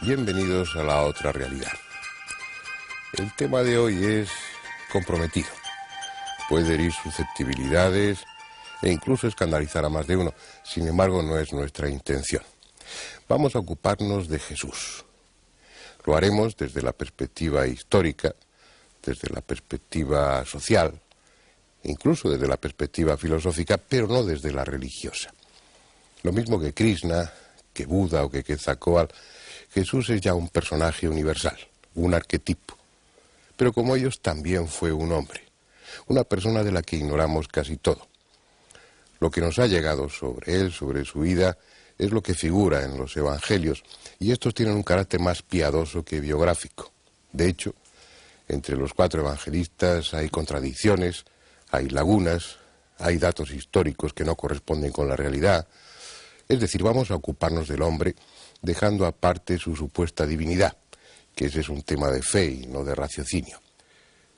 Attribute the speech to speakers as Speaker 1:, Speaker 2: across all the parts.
Speaker 1: Bienvenidos a La Otra Realidad. El tema de hoy es comprometido. Puede herir susceptibilidades e incluso escandalizar a más de uno. Sin embargo, no es nuestra intención. Vamos a ocuparnos de Jesús. Lo haremos desde la perspectiva histórica, desde la perspectiva social, incluso desde la perspectiva filosófica, pero no desde la religiosa. Lo mismo que Krishna, que Buda o que Quetzalcóatl, Jesús es ya un personaje universal, un arquetipo. Pero como ellos, también fue un hombre, una persona de la que ignoramos casi todo. Lo que nos ha llegado sobre él, sobre su vida, es lo que figura en los evangelios, y estos tienen un carácter más piadoso que biográfico. De hecho, entre los 4 evangelistas hay contradicciones, hay lagunas, hay datos históricos que no corresponden con la realidad. Es decir, vamos a ocuparnos del hombre, dejando aparte su supuesta divinidad, que ese es un tema de fe y no de raciocinio.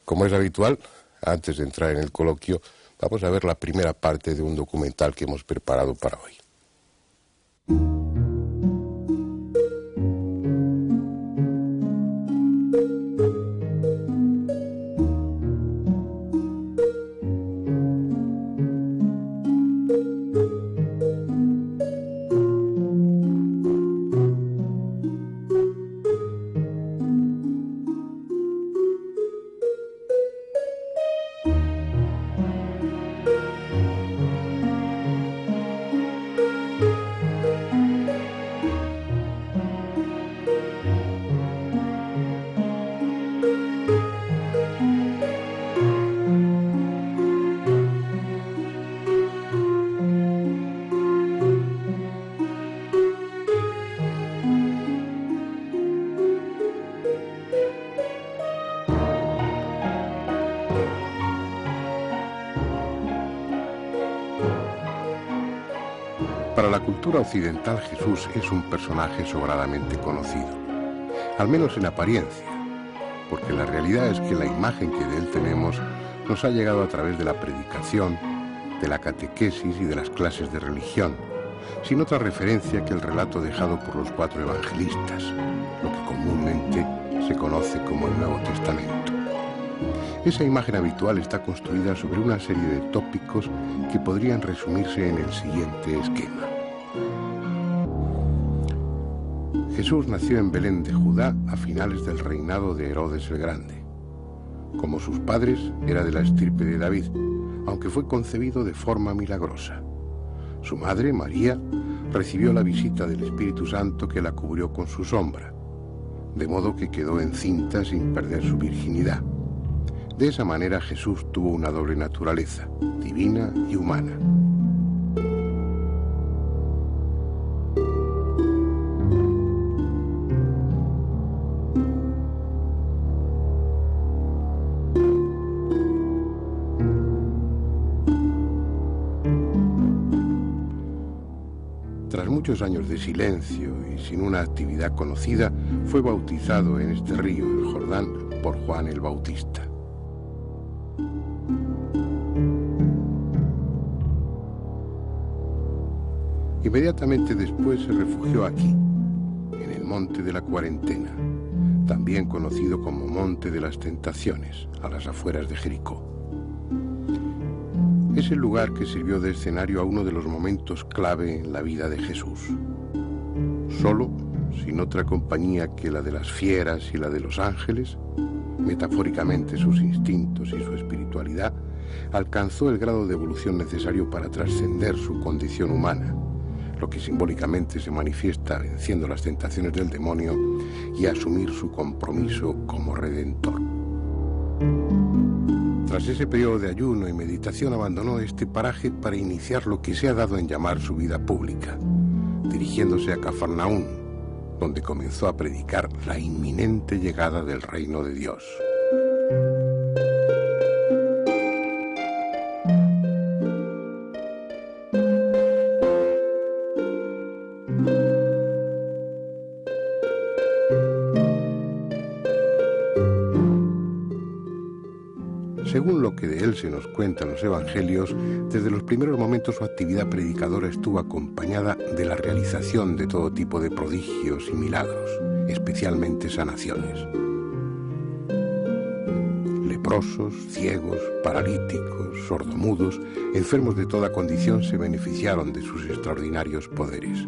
Speaker 1: Como es habitual, antes de entrar en el coloquio, vamos a ver la primera parte de un documental que hemos preparado para hoy. Para la cultura occidental, Jesús es un personaje sobradamente conocido, al menos en apariencia, porque la realidad es que la imagen que de él tenemos nos ha llegado a través de la predicación, de la catequesis y de las clases de religión, sin otra referencia que el relato dejado por los 4 evangelistas, lo que comúnmente se conoce como el Nuevo Testamento. Esa imagen habitual está construida sobre una serie de tópicos que podrían resumirse en el siguiente esquema. Jesús nació en Belén de Judá a finales del reinado de Herodes el Grande. Como sus padres, era de la estirpe de David, aunque fue concebido de forma milagrosa. Su madre, María, recibió la visita del Espíritu Santo que la cubrió con su sombra, de modo que quedó encinta sin perder su virginidad. De esa manera Jesús tuvo una doble naturaleza, divina y humana. Tras muchos años de silencio y sin una actividad conocida, fue bautizado en este río, el Jordán, por Juan el Bautista. Inmediatamente después se refugió aquí, en el Monte de la Cuarentena, también conocido como Monte de las Tentaciones, a las afueras de Jericó. Es el lugar que sirvió de escenario a uno de los momentos clave en la vida de Jesús. Solo, sin otra compañía que la de las fieras y la de los ángeles, metafóricamente sus instintos y su espiritualidad, alcanzó el grado de evolución necesario para trascender su condición humana, lo que simbólicamente se manifiesta venciendo las tentaciones del demonio y asumir su compromiso como redentor. Tras ese periodo de ayuno y meditación abandonó este paraje para iniciar lo que se ha dado en llamar su vida pública, dirigiéndose a Cafarnaún, donde comenzó a predicar la inminente llegada del reino de Dios. Según lo que de él se nos cuenta en los evangelios, desde los primeros momentos su actividad predicadora estuvo acompañada de la realización de todo tipo de prodigios y milagros, especialmente sanaciones. Leprosos, ciegos, paralíticos, sordomudos, enfermos de toda condición se beneficiaron de sus extraordinarios poderes.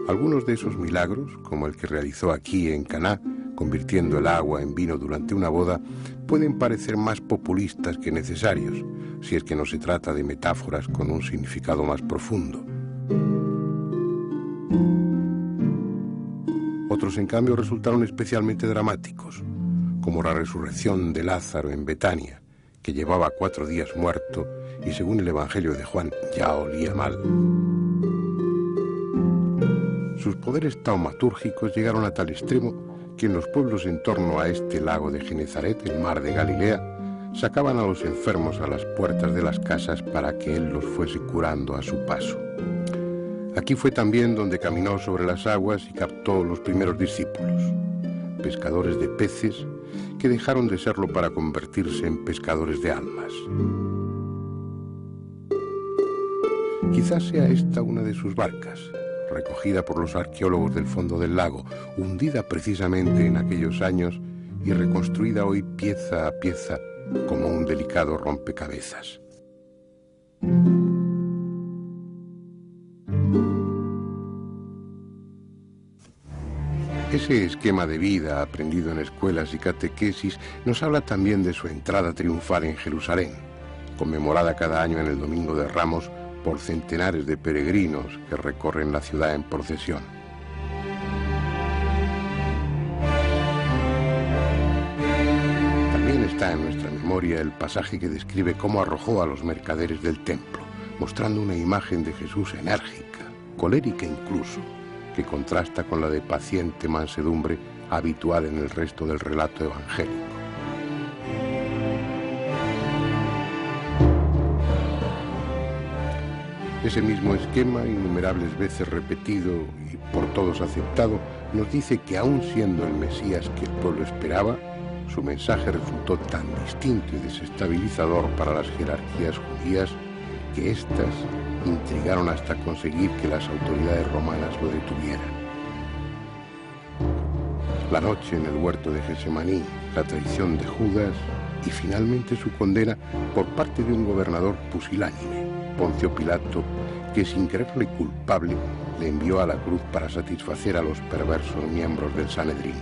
Speaker 1: Algunos de esos milagros, como el que realizó aquí en Caná, convirtiendo el agua en vino durante una boda, pueden parecer más populistas que necesarios, si es que no se trata de metáforas con un significado más profundo. Otros, en cambio, resultaron especialmente dramáticos, como la resurrección de Lázaro en Betania, que llevaba 4 días muerto y, según el Evangelio de Juan, ya olía mal. Sus poderes taumatúrgicos llegaron a tal extremo que en los pueblos en torno a este lago de Genezaret, el mar de Galilea, sacaban a los enfermos a las puertas de las casas para que él los fuese curando a su paso. Aquí fue también donde caminó sobre las aguas y captó los primeros discípulos, pescadores de peces que dejaron de serlo para convertirse en pescadores de almas. Quizás sea esta una de sus barcas, recogida por los arqueólogos del fondo del lago, hundida precisamente en aquellos años y reconstruida hoy pieza a pieza como un delicado rompecabezas. Ese esquema de vida aprendido en escuelas y catequesis nos habla también de su entrada triunfal en Jerusalén, conmemorada cada año en el Domingo de Ramos por centenares de peregrinos que recorren la ciudad en procesión. También está en nuestra memoria el pasaje que describe cómo arrojó a los mercaderes del templo, mostrando una imagen de Jesús enérgica, colérica incluso, que contrasta con la de paciente mansedumbre habitual en el resto del relato evangélico. Ese mismo esquema, innumerables veces repetido y por todos aceptado, nos dice que aun siendo el Mesías que el pueblo esperaba, su mensaje resultó tan distinto y desestabilizador para las jerarquías judías que éstas intrigaron hasta conseguir que las autoridades romanas lo detuvieran. La noche en el huerto de Getsemaní, la traición de Judas y finalmente su condena por parte de un gobernador pusilánime, Poncio Pilato, que sin creerle culpable le envió a la cruz para satisfacer a los perversos miembros del Sanedrín.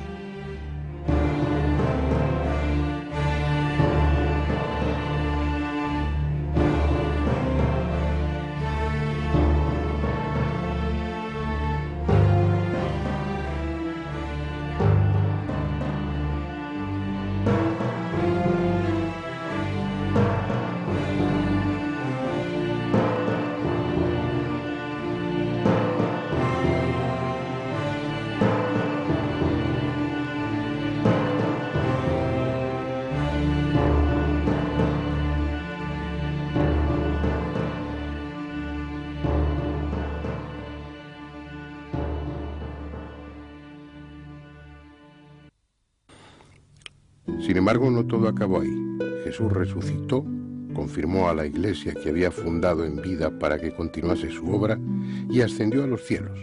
Speaker 1: Sin embargo, no todo acabó ahí. Jesús resucitó, confirmó a la iglesia que había fundado en vida para que continuase su obra y ascendió a los cielos,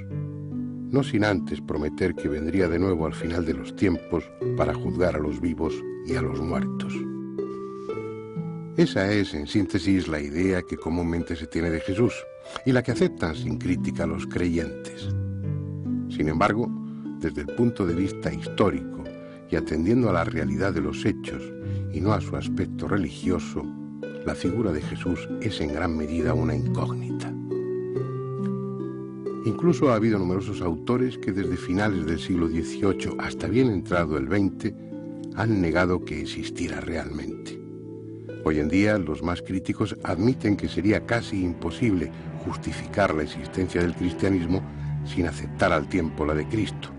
Speaker 1: no sin antes prometer que vendría de nuevo al final de los tiempos para juzgar a los vivos y a los muertos. Esa es, en síntesis, la idea que comúnmente se tiene de Jesús y la que aceptan sin crítica los creyentes. Sin embargo, desde el punto de vista histórico y atendiendo a la realidad de los hechos y no a su aspecto religioso, la figura de Jesús es en gran medida una incógnita. Incluso ha habido numerosos autores que desde finales del siglo XVIII hasta bien entrado el XX han negado que existiera realmente. Hoy en día los más críticos admiten que sería casi imposible justificar la existencia del cristianismo sin aceptar al tiempo la de Cristo,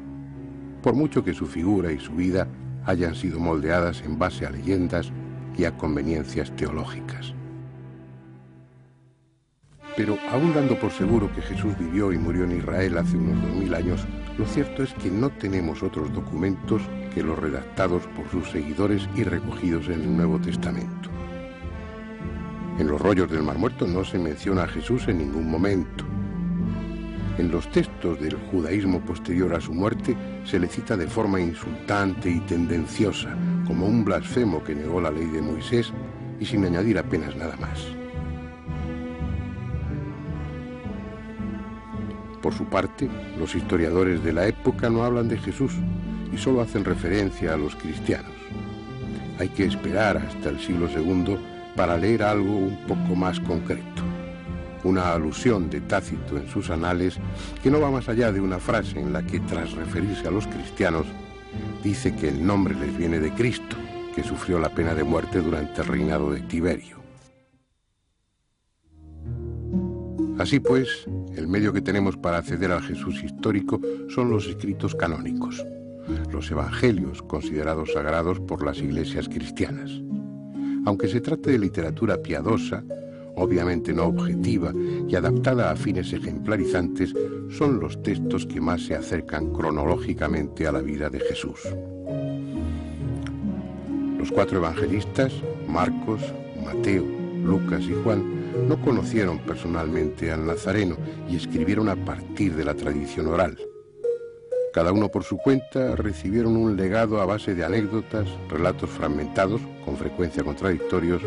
Speaker 1: por mucho que su figura y su vida hayan sido moldeadas en base a leyendas y a conveniencias teológicas. Pero aún dando por seguro que Jesús vivió y murió en Israel hace unos 2000 años, lo cierto es que no tenemos otros documentos que los redactados por sus seguidores y recogidos en el Nuevo Testamento. En los rollos del Mar Muerto no se menciona a Jesús en ningún momento. En los textos del judaísmo posterior a su muerte se le cita de forma insultante y tendenciosa, como un blasfemo que negó la ley de Moisés y sin añadir apenas nada más. Por su parte, los historiadores de la época no hablan de Jesús y solo hacen referencia a los cristianos. Hay que esperar hasta el siglo II para leer algo un poco más concreto. Una alusión de Tácito en sus anales que no va más allá de una frase en la que, tras referirse a los cristianos, dice que el nombre les viene de Cristo, que sufrió la pena de muerte durante el reinado de Tiberio. Así pues, el medio que tenemos para acceder al Jesús histórico son los escritos canónicos, los evangelios considerados sagrados por las iglesias cristianas. Aunque se trate de literatura piadosa, obviamente no objetiva y adaptada a fines ejemplarizantes, son los textos que más se acercan cronológicamente a la vida de Jesús. Los 4 evangelistas, Marcos, Mateo, Lucas y Juan, no conocieron personalmente al Nazareno y escribieron a partir de la tradición oral. Cada uno por su cuenta recibieron un legado a base de anécdotas, relatos fragmentados, con frecuencia contradictorios,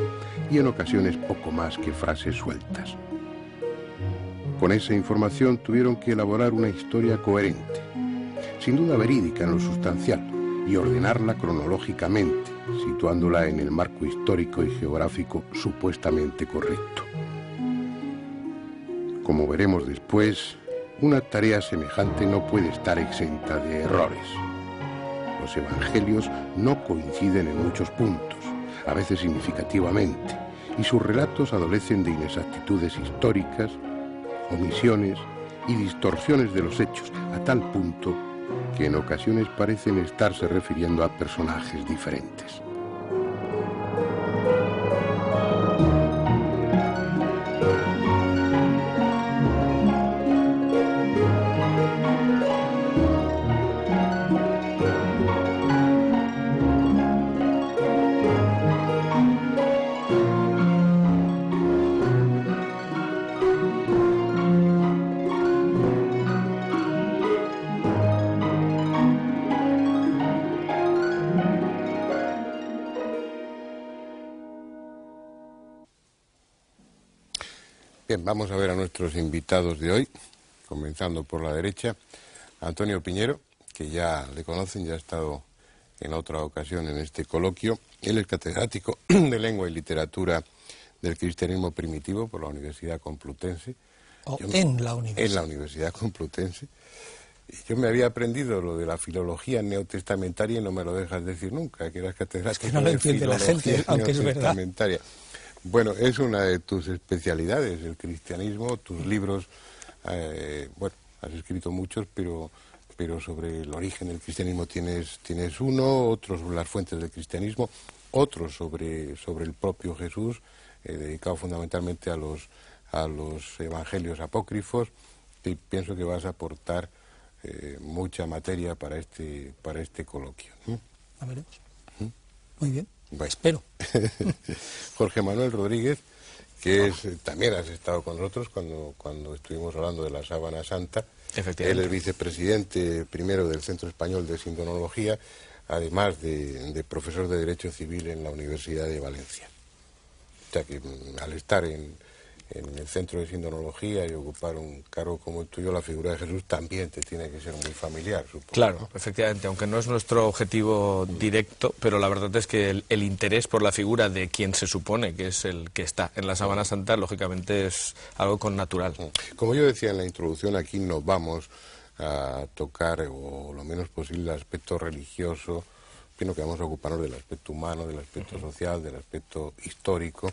Speaker 1: y en ocasiones poco más que frases sueltas. Con esa información tuvieron que elaborar una historia coherente, sin duda verídica en lo sustancial, y ordenarla cronológicamente, situándola en el marco histórico y geográfico supuestamente correcto. Como veremos después, una tarea semejante no puede estar exenta de errores. Los evangelios no coinciden en muchos puntos, a veces significativamente, y sus relatos adolecen de inexactitudes históricas, omisiones y distorsiones de los hechos, a tal punto que en ocasiones parecen estarse refiriendo a personajes diferentes. Bien, vamos a ver a nuestros invitados de hoy, comenzando por la derecha. Antonio Piñero, que ya le conocen, ya ha estado en otra ocasión en este coloquio. Él es catedrático de Lengua y Literatura del Cristianismo Primitivo por la Universidad Complutense.
Speaker 2: En la Universidad.
Speaker 1: En la Universidad Complutense. Yo me había aprendido lo de la filología neotestamentaria y no me lo dejas decir nunca, que eras catedrático
Speaker 2: es que no lo entiende la gente, aunque es verdad.
Speaker 1: Bueno, es una de tus especialidades, el cristianismo, tus libros, bueno, has escrito muchos, pero sobre el origen del cristianismo tienes uno, otros sobre las fuentes del cristianismo, otros sobre el propio Jesús, dedicado fundamentalmente a los evangelios apócrifos, y pienso que vas a aportar mucha materia para este coloquio.
Speaker 2: A veremos. Muy bien. Bueno. Espero.
Speaker 1: Jorge Manuel Rodríguez, que también has estado con nosotros cuando estuvimos hablando de la Sábana Santa. Él es vicepresidente primero del Centro Español de Sindonología, además de profesor de Derecho Civil en la Universidad de Valencia. O sea que al estar en el Centro de Sindonología y ocupar un cargo como el tuyo, la figura de Jesús también te tiene que ser muy familiar, supongo.
Speaker 3: Claro,
Speaker 1: ¿no?
Speaker 3: Efectivamente, aunque no es nuestro objetivo directo, pero la verdad es que el interés por la figura de quien se supone que es el que está en la Sábana Santa, lógicamente es algo connatural.
Speaker 1: Como yo decía en la introducción, aquí nos vamos a tocar, o lo menos posible, el aspecto religioso, sino que vamos a ocuparnos del aspecto humano, del aspecto social, del aspecto histórico.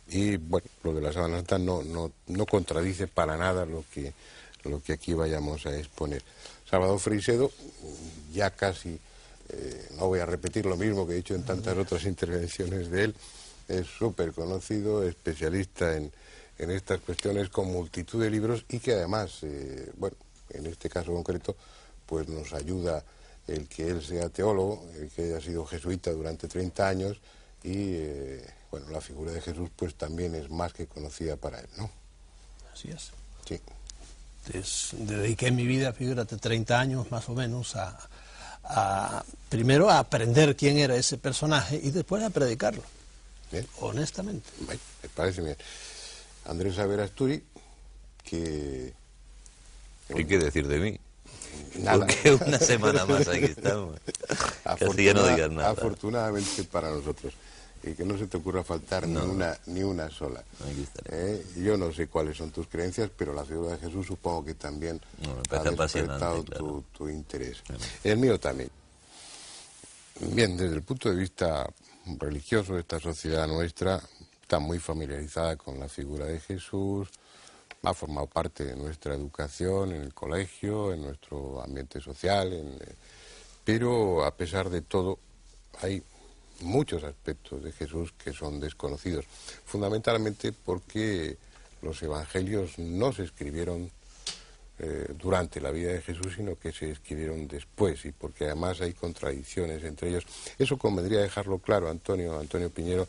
Speaker 1: Y bueno, lo de la Sábana Santa no contradice para nada lo que aquí vayamos a exponer. Salvador Freixedo, ya casi, no voy a repetir lo mismo que he dicho en tantas otras intervenciones de él, es súper conocido, especialista en estas cuestiones, con multitud de libros, y que además, bueno, en este caso concreto, pues nos ayuda el que él sea teólogo, el que haya sido jesuita durante 30 años, y bueno, la figura de Jesús pues también es más que conocida para él, ¿no?
Speaker 2: Así es.
Speaker 1: Sí.
Speaker 4: Dediqué mi vida, fíjate, 30 años más o menos primero a aprender quién era ese personaje y después a predicarlo.
Speaker 1: Bien.
Speaker 4: Honestamente.
Speaker 1: Bueno, me parece bien. Andrés Averasturi,
Speaker 5: ¿Qué decir de mí?
Speaker 1: Nada.
Speaker 5: Porque una semana más aquí estamos. Casi ya no digas nada.
Speaker 1: Afortunadamente para nosotros. Y que no se te ocurra faltar ni una sola. Yo no sé cuáles son tus creencias, pero la figura de Jesús supongo que también ha despertado tu interés. Claro. El mío también. Bien, desde el punto de vista religioso, esta sociedad nuestra está muy familiarizada con la figura de Jesús, ha formado parte de nuestra educación en el colegio, en nuestro ambiente social, pero a pesar de todo hay muchos aspectos de Jesús que son desconocidos, fundamentalmente porque los evangelios no se escribieron durante la vida de Jesús, sino que se escribieron después, y porque además hay contradicciones entre ellos. Eso convendría dejarlo claro, Antonio Piñero,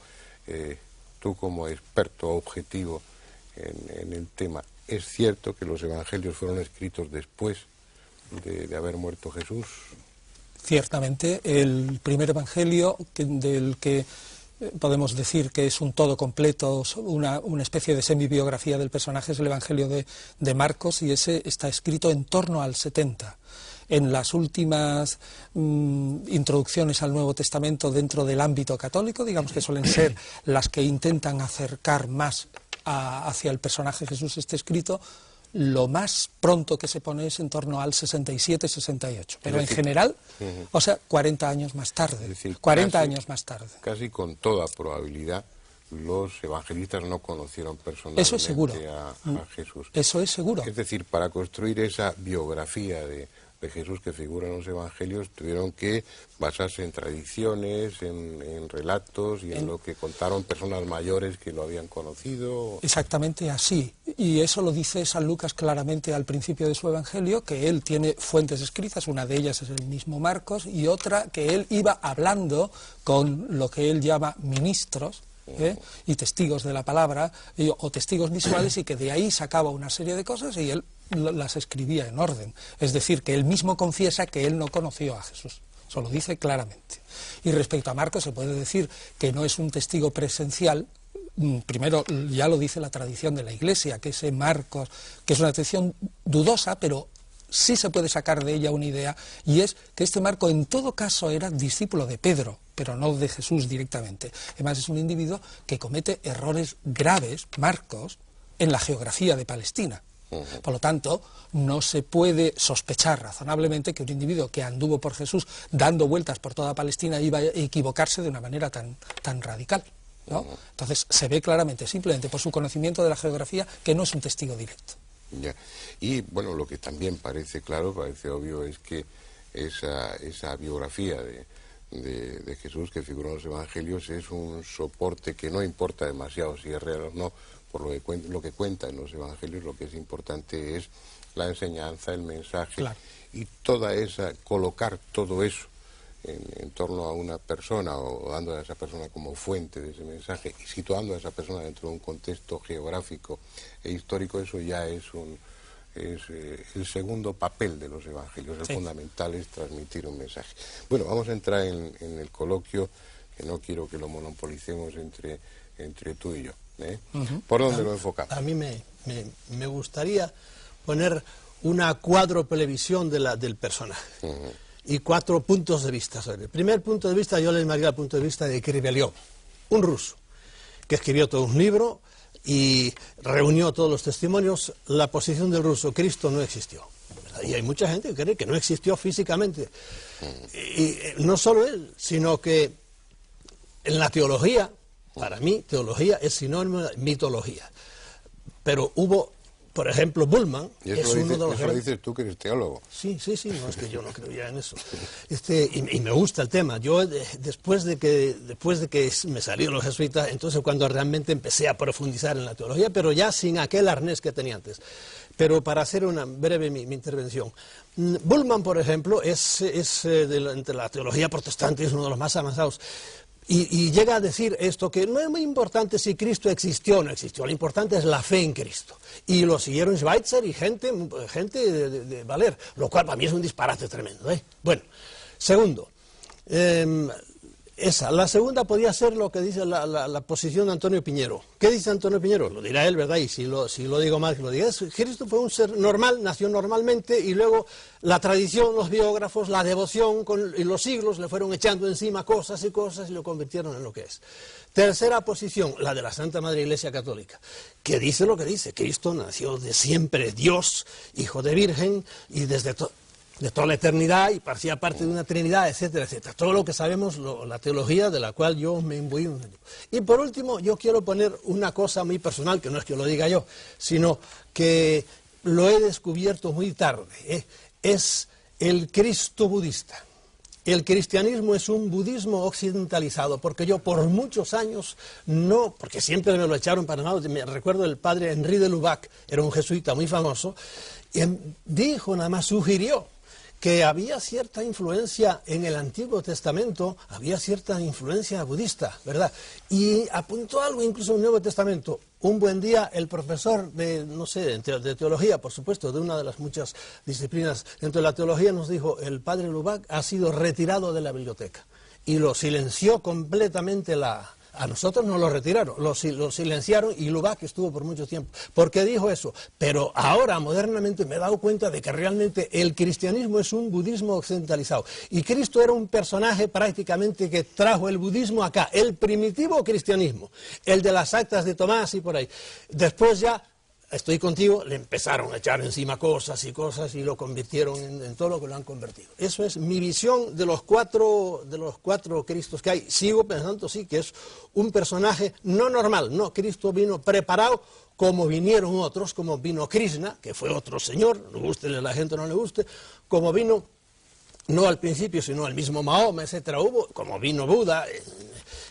Speaker 1: tú como experto objetivo en el tema. ¿Es cierto que los evangelios fueron escritos después de haber muerto Jesús?
Speaker 2: Ciertamente, el primer evangelio del que podemos decir que es un todo completo, una especie de semibiografía del personaje, es el evangelio de Marcos, y ese está escrito en torno al 70. En las últimas introducciones al Nuevo Testamento dentro del ámbito católico, digamos que suelen ser las que intentan acercar más hacia el personaje Jesús este escrito, lo más pronto que se pone es en torno al 67-68, pero en general, o sea, 40 años más tarde, decir, 40 años más tarde.
Speaker 1: Casi con toda probabilidad los evangelistas no conocieron personalmente
Speaker 2: Eso es seguro.
Speaker 1: a Jesús.
Speaker 2: Eso es seguro.
Speaker 1: Es decir, para construir esa biografía de Jesús que figura en los evangelios, tuvieron que basarse en tradiciones, en relatos y en lo que contaron personas mayores que lo habían conocido.
Speaker 2: Exactamente así. Y eso lo dice San Lucas claramente al principio de su evangelio, que él tiene fuentes escritas, una de ellas es el mismo Marcos, y otra que él iba hablando con lo que él llama ministros, y testigos de la palabra, o testigos visuales, y que de ahí sacaba una serie de cosas y él las escribía en orden. Es decir, que él mismo confiesa que él no conoció a Jesús. Eso lo dice claramente. Y respecto a Marcos se puede decir que no es un testigo presencial. Primero, ya lo dice la tradición de la Iglesia, que ese Marcos, que es una tradición dudosa, pero sí se puede sacar de ella una idea, y es que este Marco en todo caso era discípulo de Pedro, pero no de Jesús directamente. Además es un individuo que comete errores graves, Marcos, en la geografía de Palestina. Por lo tanto, no se puede sospechar razonablemente que un individuo que anduvo por Jesús dando vueltas por toda Palestina iba a equivocarse de una manera tan radical, ¿no? Entonces se ve claramente, simplemente por su conocimiento de la geografía, que no es un testigo directo.
Speaker 1: Ya. Y bueno, lo que también parece claro, parece obvio, es que esa biografía de Jesús que figura en los evangelios es un soporte que no importa demasiado si es real o no. Por lo que cuenta en los evangelios, lo que es importante es la enseñanza, el mensaje, claro. Y colocar todo eso en torno a una persona, o dando a esa persona como fuente de ese mensaje, y situando a esa persona dentro de un contexto geográfico e histórico, eso ya es el segundo papel de los evangelios. El fundamental es transmitir un mensaje. Bueno, vamos a entrar en el coloquio, que no quiero que lo monopolicemos entre tú y yo. ¿Por dónde lo enfocamos?
Speaker 4: A mí me gustaría poner una cuadroplevisión del personaje y 4 puntos de vista. El primer punto de vista yo le llamaría el punto de vista de Kriveliov, un ruso que escribió todo un libro y reunió todos los testimonios. La posición del ruso: Cristo no existió, ¿verdad? Y hay mucha gente que cree que no existió físicamente, y no solo él, sino que en la teología, para mí, teología es sinónimo de mitología. Pero hubo, por ejemplo, Bullmann, es uno de los...
Speaker 1: Eso lo dices tú, que eres teólogo.
Speaker 4: Sí, no, es que yo no creía en eso. Y me gusta el tema. Yo, después de que me salieron los jesuitas, entonces cuando realmente empecé a profundizar en la teología, pero ya sin aquel arnés que tenía antes. Pero para hacer una breve mi intervención, Bullmann, por ejemplo, entre la teología protestante es uno de los más avanzados. Y llega a decir esto, que no es muy importante si Cristo existió o no existió, lo importante es la fe en Cristo. Y lo siguieron Schweitzer y gente de valer, lo cual para mí es un disparate tremendo, ¿eh? Bueno, segundo, la segunda podría ser lo que dice la posición de Antonio Piñero. ¿Qué dice Antonio Piñero? Lo dirá él, ¿verdad? Y si lo digo mal, que lo diga. Cristo fue un ser normal, nació normalmente, y luego la tradición, los biógrafos, la devoción y los siglos le fueron echando encima cosas y lo convirtieron en lo que es. Tercera posición, la de la Santa Madre Iglesia Católica, que dice lo que dice. Cristo nació de siempre, Dios, hijo de virgen, y desde de toda la eternidad, y parecía parte de una Trinidad, etcétera, etcétera. Todo lo que sabemos, la teología de la cual yo me imbuí. Y por último, yo quiero poner una cosa muy personal, que no es que lo diga yo, sino que lo he descubierto muy tarde, ¿eh? Es el Cristo budista. El cristianismo es un budismo occidentalizado, porque yo por muchos años no, porque siempre me lo echaron para nada. Me recuerdo el padre Henri de Lubac, era un jesuita muy famoso, y dijo, nada más sugirió, que había cierta influencia en el Antiguo Testamento, había cierta influencia budista, ¿verdad? Y apuntó algo incluso en el Nuevo Testamento. Un buen día el profesor de, no sé, de teología, por supuesto, de una de las muchas disciplinas dentro de la teología, nos dijo, el padre Lubac ha sido retirado de la biblioteca. Y lo silenció completamente A nosotros nos lo retiraron, lo silenciaron, y Lubac estuvo por mucho tiempo. ¿Por qué dijo eso? Pero ahora, modernamente, me he dado cuenta de que realmente el cristianismo es un budismo occidentalizado. Y Cristo era un personaje prácticamente que trajo el budismo acá, el primitivo cristianismo, el de las actas de Tomás y por ahí. Después ya, estoy contigo, le empezaron a echar encima cosas y lo convirtieron en todo lo que lo han convertido. Eso es mi visión de los cuatro Cristos que hay. Sigo pensando, sí, que es un personaje no normal. No, Cristo vino preparado como vinieron otros, como vino Krishna, que fue otro señor, le guste a la gente o no le guste, como vino, no al principio, sino al mismo Mahoma, etcétera, como vino Buda,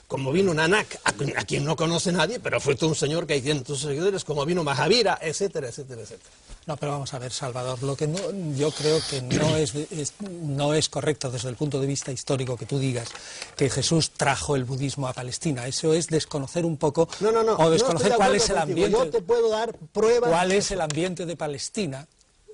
Speaker 4: como vino Nanak, a quien no conoce nadie, pero fue todo un señor que hay cientos de seguidores, como vino Mahavira, etcétera, etcétera, etcétera.
Speaker 2: No, pero vamos a ver, Salvador, lo que yo creo que no es correcto desde el punto de vista histórico que tú digas que Jesús trajo el budismo a Palestina. Eso es desconocer un poco, o desconocer cuál es el ambiente.
Speaker 4: Yo te puedo dar pruebas.
Speaker 2: ¿Cuál es el ambiente de Palestina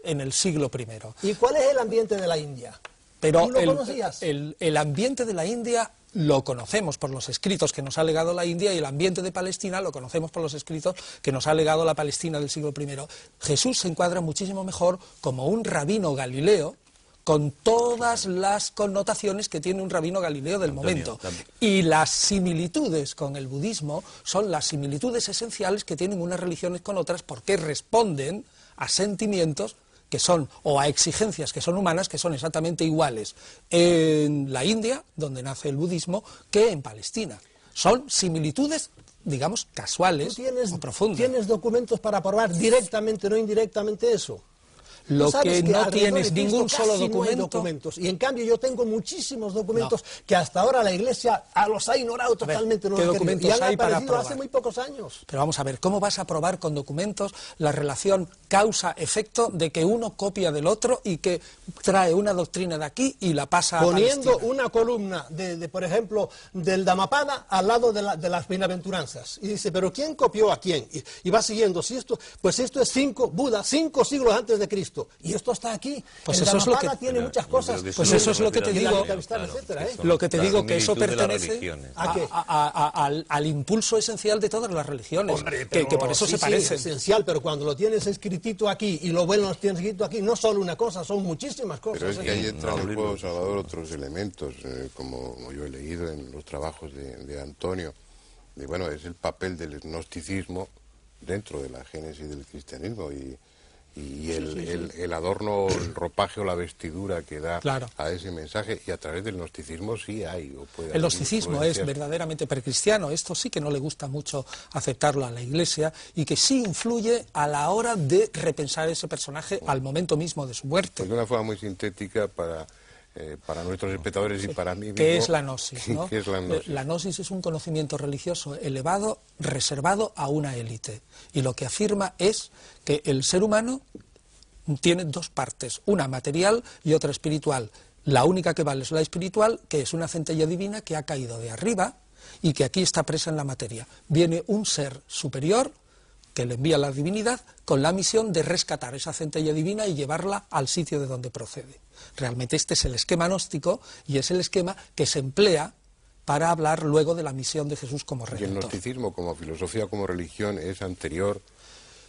Speaker 2: en el siglo I?
Speaker 4: ¿Y cuál es el ambiente de la India?
Speaker 2: Pero
Speaker 4: ¿Tú lo conocías?
Speaker 2: El ambiente de la India lo conocemos por los escritos que nos ha legado la India, y el ambiente de Palestina lo conocemos por los escritos que nos ha legado la Palestina del siglo I. Jesús se encuadra muchísimo mejor como un rabino galileo, con todas las connotaciones que tiene un rabino galileo del momento. Y las similitudes con el budismo son las similitudes esenciales que tienen unas religiones con otras, porque responden a sentimientos que son, o a exigencias que son humanas, que son exactamente iguales en la India, donde nace el budismo, que en Palestina. Son similitudes, digamos, casuales o profundas.
Speaker 4: ¿Tienes documentos para probar directamente, no indirectamente eso?
Speaker 2: Lo que no tienes ningún solo documento.
Speaker 4: Y en cambio yo tengo muchísimos documentos que hasta ahora la Iglesia los ha ignorado totalmente.
Speaker 2: ¿Qué documentos hay para probar?
Speaker 4: Hace muy pocos años.
Speaker 2: Pero vamos a ver, ¿cómo vas a probar con documentos la relación causa-efecto de que uno copia del otro y que trae una doctrina de aquí y la pasa a
Speaker 4: poniendo
Speaker 2: Palestina?
Speaker 4: Una columna, por ejemplo, del Dhammapada al lado de las bienaventuranzas. Y dice, ¿pero quién copió a quién? Y va siguiendo, pues esto es Buda, 5 siglos antes de Cristo. Y esto está aquí.
Speaker 2: Pues
Speaker 4: el
Speaker 2: eso es lo que
Speaker 4: tiene muchas cosas.
Speaker 2: Pues eso es lo que te digo. Lo que te digo, que eso pertenece al impulso esencial de todas las religiones.
Speaker 4: Hombre,
Speaker 2: que por eso se parecen.
Speaker 4: Es esencial, pero cuando lo tienes escritito aquí y lo bueno lo tienes escrito aquí, no solo una cosa, son muchísimas cosas.
Speaker 1: Pero es que ahí entran en juego, Salvador, otros elementos, como yo he leído en los trabajos de Antonio. Y bueno, es el papel del gnosticismo dentro de la génesis del cristianismo, y el adorno, el ropaje o la vestidura que da a ese mensaje, y a través del gnosticismo sí hay.
Speaker 2: El gnosticismo es verdaderamente precristiano, esto sí que no le gusta mucho aceptarlo a la Iglesia, y que sí influye a la hora de repensar ese personaje al momento mismo de su muerte.
Speaker 1: Pues de una forma muy sintética para nuestros espectadores y para mí mismo.
Speaker 2: ¿Qué es la gnosis? ¿No?
Speaker 1: ¿Qué es la gnosis?
Speaker 2: La gnosis es un conocimiento religioso elevado, reservado a una élite. Y lo que afirma es que el ser humano tiene dos partes, una material y otra espiritual. La única que vale es la espiritual, que es una centella divina que ha caído de arriba y que aquí está presa en la materia. Viene un ser superior que le envía la divinidad con la misión de rescatar esa centella divina y llevarla al sitio de donde procede. Realmente este es el esquema gnóstico y es el esquema que se emplea para hablar luego de la misión de Jesús como
Speaker 1: Y el
Speaker 2: redentor.
Speaker 1: gnosticismo como filosofía, como religión, es anterior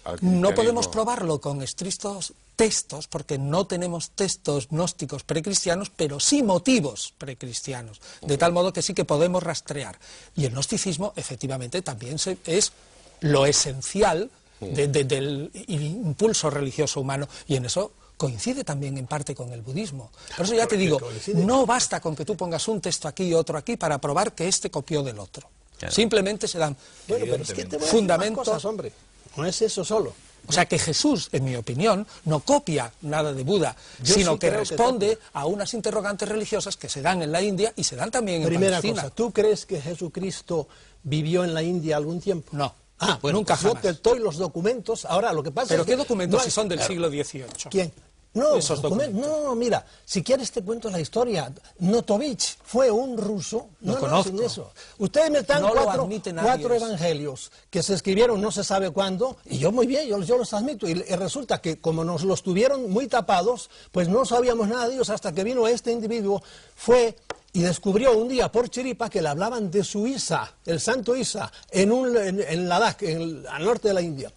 Speaker 1: al
Speaker 2: No
Speaker 1: cristianismo.
Speaker 2: podemos probarlo con estrictos textos, porque no tenemos textos gnósticos precristianos, pero sí motivos precristianos, de tal modo que sí que podemos rastrear. Y el gnosticismo, efectivamente, también es lo esencial del impulso religioso humano, y en eso coincide también en parte con el budismo. Por eso ya te digo, no basta con que tú pongas un texto aquí y otro aquí para probar que este copió del otro.
Speaker 5: Claro.
Speaker 2: Simplemente se dan
Speaker 4: Bueno, pero es que te voy a decir
Speaker 2: fundamentos.
Speaker 4: más cosas, hombre. No es eso solo.
Speaker 2: O sea que Jesús, en mi opinión, no copia nada de Buda,
Speaker 4: Yo
Speaker 2: sino
Speaker 4: sí
Speaker 2: que
Speaker 4: creo que
Speaker 2: responde a unas interrogantes religiosas que se dan en la India y se dan también en
Speaker 4: Primera
Speaker 2: Palestina.
Speaker 4: cosa, ¿tú crees que Jesucristo vivió en la India algún tiempo?
Speaker 2: No.
Speaker 4: Ah, bueno,
Speaker 2: Nunca
Speaker 4: pues yo
Speaker 2: jamás.
Speaker 4: te doy los documentos. Ahora, lo que pasa
Speaker 2: ¿Pero
Speaker 4: es
Speaker 2: qué
Speaker 4: que
Speaker 2: documentos
Speaker 4: no
Speaker 2: si
Speaker 4: hay-
Speaker 2: son del siglo XVIII?
Speaker 4: ¿Quién? No,
Speaker 2: Esos
Speaker 4: no, mira, si quieres te cuento la historia. Notovich fue un ruso.
Speaker 2: Lo
Speaker 4: No,
Speaker 2: conozco.
Speaker 4: sin eso. Ustedes me dan
Speaker 2: No lo admite nadie
Speaker 4: cuatro
Speaker 2: eso.
Speaker 4: evangelios que se escribieron no se sabe cuándo, y yo muy bien, yo los admito. Y resulta que como nos los tuvieron muy tapados, pues no sabíamos nada de ellos hasta que vino este individuo, fue y descubrió un día por chiripa que le hablaban de su Isa, el santo Isa, en Ladakh, al norte de la India.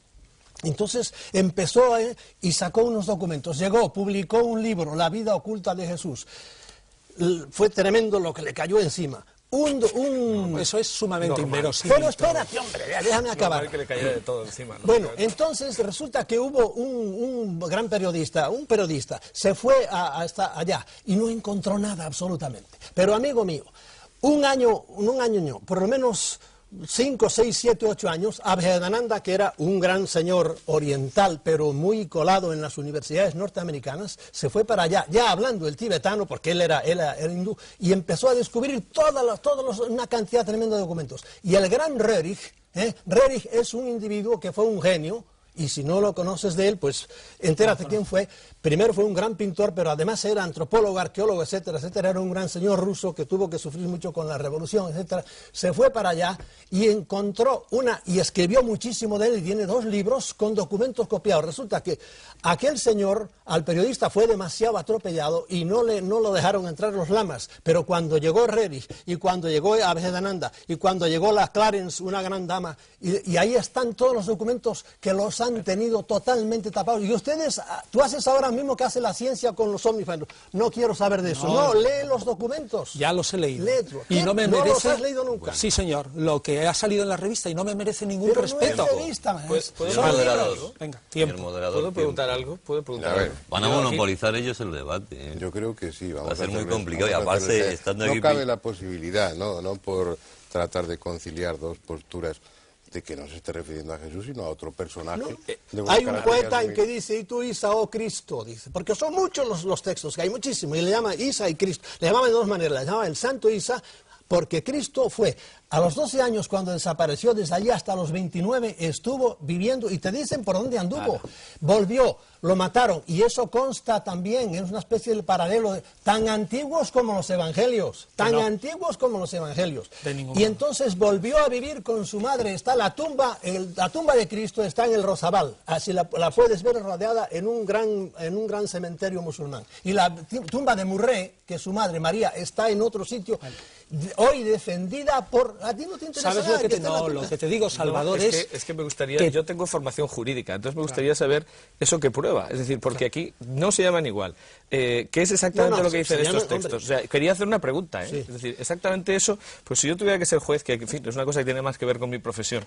Speaker 4: Entonces empezó y sacó unos documentos, publicó un libro, La vida oculta de Jesús. Fue tremendo lo que le cayó encima.
Speaker 2: Eso es sumamente
Speaker 3: Normal.
Speaker 2: inverosímil.
Speaker 4: Pero espérate, hombre, déjame acabar.
Speaker 3: Normal que le cayera de todo encima, ¿no?
Speaker 4: Bueno, entonces resulta que hubo un gran periodista, se fue hasta allá y no encontró nada absolutamente. Pero amigo mío, por lo menos 5, 6, 7, 8 años, Abhedananda, que era un gran señor oriental, pero muy colado en las universidades norteamericanas, se fue para allá, ya hablando el tibetano, porque él era hindú, y empezó a descubrir una cantidad tremenda de documentos. Y el gran Rerich es un individuo que fue un genio, y si no lo conoces de él, pues entérate quién fue. Primero fue un gran pintor, pero además era antropólogo, arqueólogo, etcétera, etcétera. Era un gran señor ruso que tuvo que sufrir mucho con la revolución, etcétera. Se fue para allá y encontró y escribió muchísimo de él, y tiene 2 libros con documentos copiados. Resulta que aquel señor, al periodista, fue demasiado atropellado y no lo dejaron entrar los lamas. Pero cuando llegó Rerich, y cuando llegó Abhedananda, y cuando llegó la Clarence, una gran dama, y ahí están todos los documentos que los han tenido totalmente tapados. Y ustedes, tú haces ahora mismo que hace la ciencia con los ovnis. No quiero saber de eso. No, lee los documentos.
Speaker 2: Ya los he leído.
Speaker 4: Léetelo.
Speaker 2: Y no me
Speaker 4: ¿No
Speaker 2: merece...
Speaker 4: los has leído nunca?
Speaker 2: Sí, señor. Lo que ha salido en la revista y no me merece ningún
Speaker 4: Pero
Speaker 2: respeto.
Speaker 4: no es revista, man.
Speaker 3: ¿Puedo
Speaker 4: Son
Speaker 3: preguntar
Speaker 4: libros.
Speaker 3: algo?
Speaker 2: Venga,
Speaker 5: El
Speaker 2: tiempo.
Speaker 5: moderador,
Speaker 3: ¿Puedo preguntar algo? ¿Puedo preguntar
Speaker 1: A ver,
Speaker 3: algo?
Speaker 5: Van a
Speaker 3: Yo aquí-
Speaker 5: monopolizar ellos el debate. ¿eh?
Speaker 1: Yo creo que sí. Vamos
Speaker 5: Va a ser muy
Speaker 1: hacerles-
Speaker 5: complicado, y
Speaker 1: vamos a
Speaker 5: aparte,
Speaker 1: hacerles-
Speaker 5: estando
Speaker 1: no
Speaker 5: aquí-
Speaker 1: cabe la posibilidad, no por tratar de conciliar 2 posturas, de que no se esté refiriendo a Jesús, sino a otro personaje. de unas
Speaker 4: Hay un
Speaker 1: características
Speaker 4: poeta en
Speaker 1: muy-
Speaker 4: que dice, y tú Isa, oh Cristo, dice, porque son muchos los textos, que hay muchísimos, y le llama Isa y Cristo. Le llamaban de 2 maneras, le llamaban el santo Isa, porque Cristo fue, a los 12 años cuando desapareció, desde allí hasta los 29 estuvo viviendo, y te dicen por dónde anduvo. Volvió, lo mataron, y eso consta también, es una especie de paralelo, tan antiguos como los evangelios, antiguos como los evangelios.
Speaker 2: De ningún
Speaker 4: Y
Speaker 2: modo.
Speaker 4: entonces volvió a vivir con su madre, está la tumba de Cristo está en el Rosabal, así la puedes ver rodeada en un gran cementerio musulmán. Y la tumba de Murré, que es su madre María, está en otro sitio, hoy defendida por... A ti no te interesa
Speaker 2: ¿Sabes
Speaker 4: nada
Speaker 2: lo que te,
Speaker 4: esté en la
Speaker 2: no,
Speaker 4: tumba.
Speaker 2: lo que te digo, Salvador,
Speaker 3: No, es que me gustaría,
Speaker 2: que-
Speaker 3: yo tengo formación jurídica, entonces me gustaría saber eso que prueba, es decir, porque aquí no se llaman igual. ¿Qué es exactamente
Speaker 4: No,
Speaker 3: lo que dicen
Speaker 4: se
Speaker 3: estos
Speaker 4: llaman,
Speaker 3: textos? O sea, quería hacer una pregunta, ¿eh?
Speaker 4: Sí.
Speaker 3: Es decir, exactamente eso, pues si yo tuviera que ser juez, que en fin, es una cosa que tiene más que ver con mi profesión,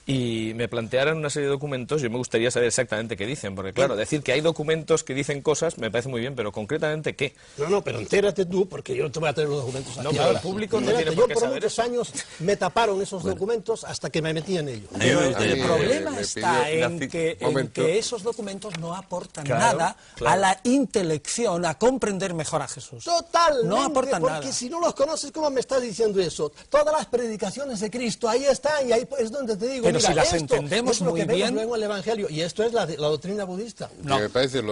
Speaker 3: y me plantearan una serie de documentos, yo me gustaría saber exactamente qué dicen, porque claro, decir que hay documentos que dicen cosas me parece muy bien, pero concretamente ¿qué?
Speaker 4: No, pero entérate tú, porque yo no te voy a traer los documentos aquí
Speaker 3: No, pero
Speaker 4: ahora.
Speaker 3: el público no
Speaker 4: Entérate,
Speaker 3: tiene por qué
Speaker 4: yo por
Speaker 3: saber
Speaker 4: muchos
Speaker 3: eso.
Speaker 4: años me taparon esos documentos hasta que me metí en ellos.
Speaker 5: A mí me gustaría
Speaker 2: El
Speaker 1: mí,
Speaker 2: problema
Speaker 1: me
Speaker 2: está
Speaker 1: pidió
Speaker 2: en que
Speaker 1: momento.
Speaker 2: esos documentos no aportan
Speaker 3: Claro,
Speaker 2: nada
Speaker 3: claro.
Speaker 2: a la intelección, a comprender mejor a Jesús.
Speaker 4: Totalmente,
Speaker 2: No aportan
Speaker 4: porque
Speaker 2: nada.
Speaker 4: si no los conoces, ¿cómo me estás diciendo eso? Todas las predicaciones de Cristo, ahí están, y ahí es donde te digo,
Speaker 2: Pero
Speaker 4: mira,
Speaker 2: si las
Speaker 4: esto
Speaker 2: entendemos
Speaker 4: es lo
Speaker 2: muy
Speaker 4: que vemos
Speaker 2: bien-
Speaker 4: luego en el Evangelio, y esto es la doctrina budista.
Speaker 1: Lo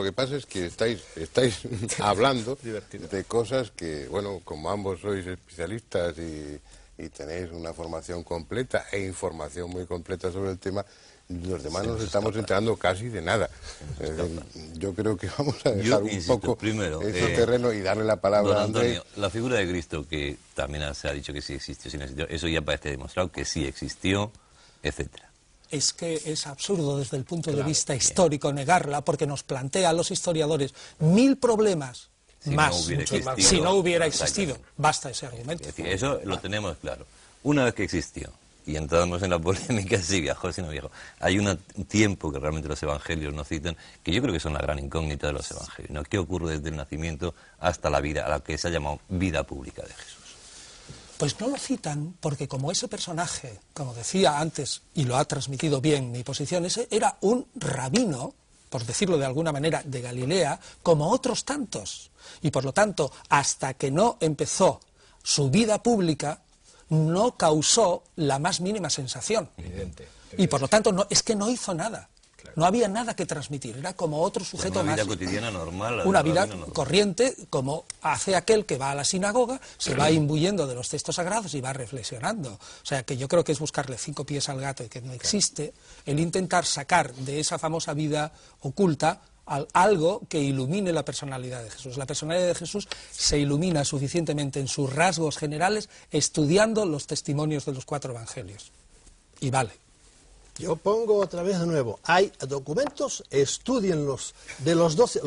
Speaker 1: que pasa es que estáis hablando de cosas que, bueno, como ambos sois especialistas y y tenéis una formación completa e información muy completa sobre el tema, los demás nos estamos enterando casi de nada. Yo creo que vamos a dejar un poco
Speaker 5: primero,
Speaker 1: ese terreno y darle la palabra a Andrés.
Speaker 5: Antonio, la figura de Cristo, que también se ha dicho que sí existió, sí no existió, eso ya parece demostrado que sí existió, etcétera.
Speaker 2: Es que es absurdo desde el punto de vista histórico negarla, porque nos plantea a los historiadores 1000 problemas más si no hubiera existido. Basta ese argumento.
Speaker 5: Es decir, eso lo tenemos claro. Una vez que existió, y entramos en la polémica si viajó, si no viajó, hay un tiempo que realmente los evangelios nos citan, que yo creo que son la gran incógnita de los evangelios, ¿no? ¿Qué ocurre desde el nacimiento hasta la vida, a la que se ha llamado vida pública de Jesús?
Speaker 2: Pues no lo citan porque como ese personaje, como decía antes, y lo ha transmitido bien mi posición, ese era un rabino, por decirlo de alguna manera, de Galilea, como otros tantos. Y por lo tanto, hasta que no empezó su vida pública, no causó la más mínima sensación.
Speaker 3: Evidente.
Speaker 2: Y por lo tanto, es que no hizo nada. No había nada que transmitir, era como otro sujeto más.
Speaker 5: Una vida cotidiana normal.
Speaker 2: Una vida corriente, como hace aquel que va a la sinagoga, se va imbuyendo de los textos sagrados y va reflexionando. O sea, que yo creo que es buscarle 5 pies al gato y que no existe, el intentar sacar de esa famosa vida oculta algo que ilumine la personalidad de Jesús. La personalidad de Jesús se ilumina suficientemente en sus rasgos generales estudiando los testimonios de los 4 evangelios. Y vale.
Speaker 4: Yo pongo otra vez de nuevo, hay documentos, estudienlos, de los 12,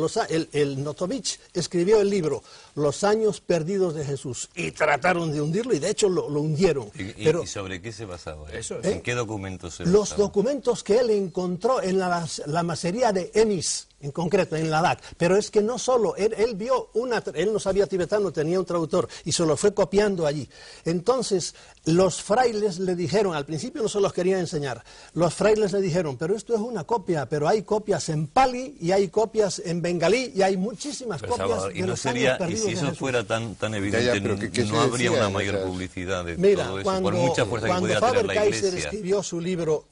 Speaker 4: el Notovich escribió el libro Los años perdidos de Jesús y trataron de hundirlo y de hecho lo hundieron.
Speaker 5: ¿Y sobre qué se basaba eso? ¿En qué documentos se basaba?
Speaker 4: Los documentos que él encontró en la masería de Emis, en concreto, en Ladakh, pero es que no solo, él vio él no sabía tibetano, tenía un traductor y se lo fue copiando allí. Entonces, los frailes le dijeron, al principio no se los quería enseñar, los frailes le dijeron, pero esto es una copia, pero hay copias en pali y hay copias en bengalí y hay muchísimas copias de los años perdidos.
Speaker 5: Y si eso fuera tan evidente, no habría una mayor publicidad de todo eso, por mucha fuerza que pudiera tener la Iglesia. Cuando Faber-Kaiser escribió su libro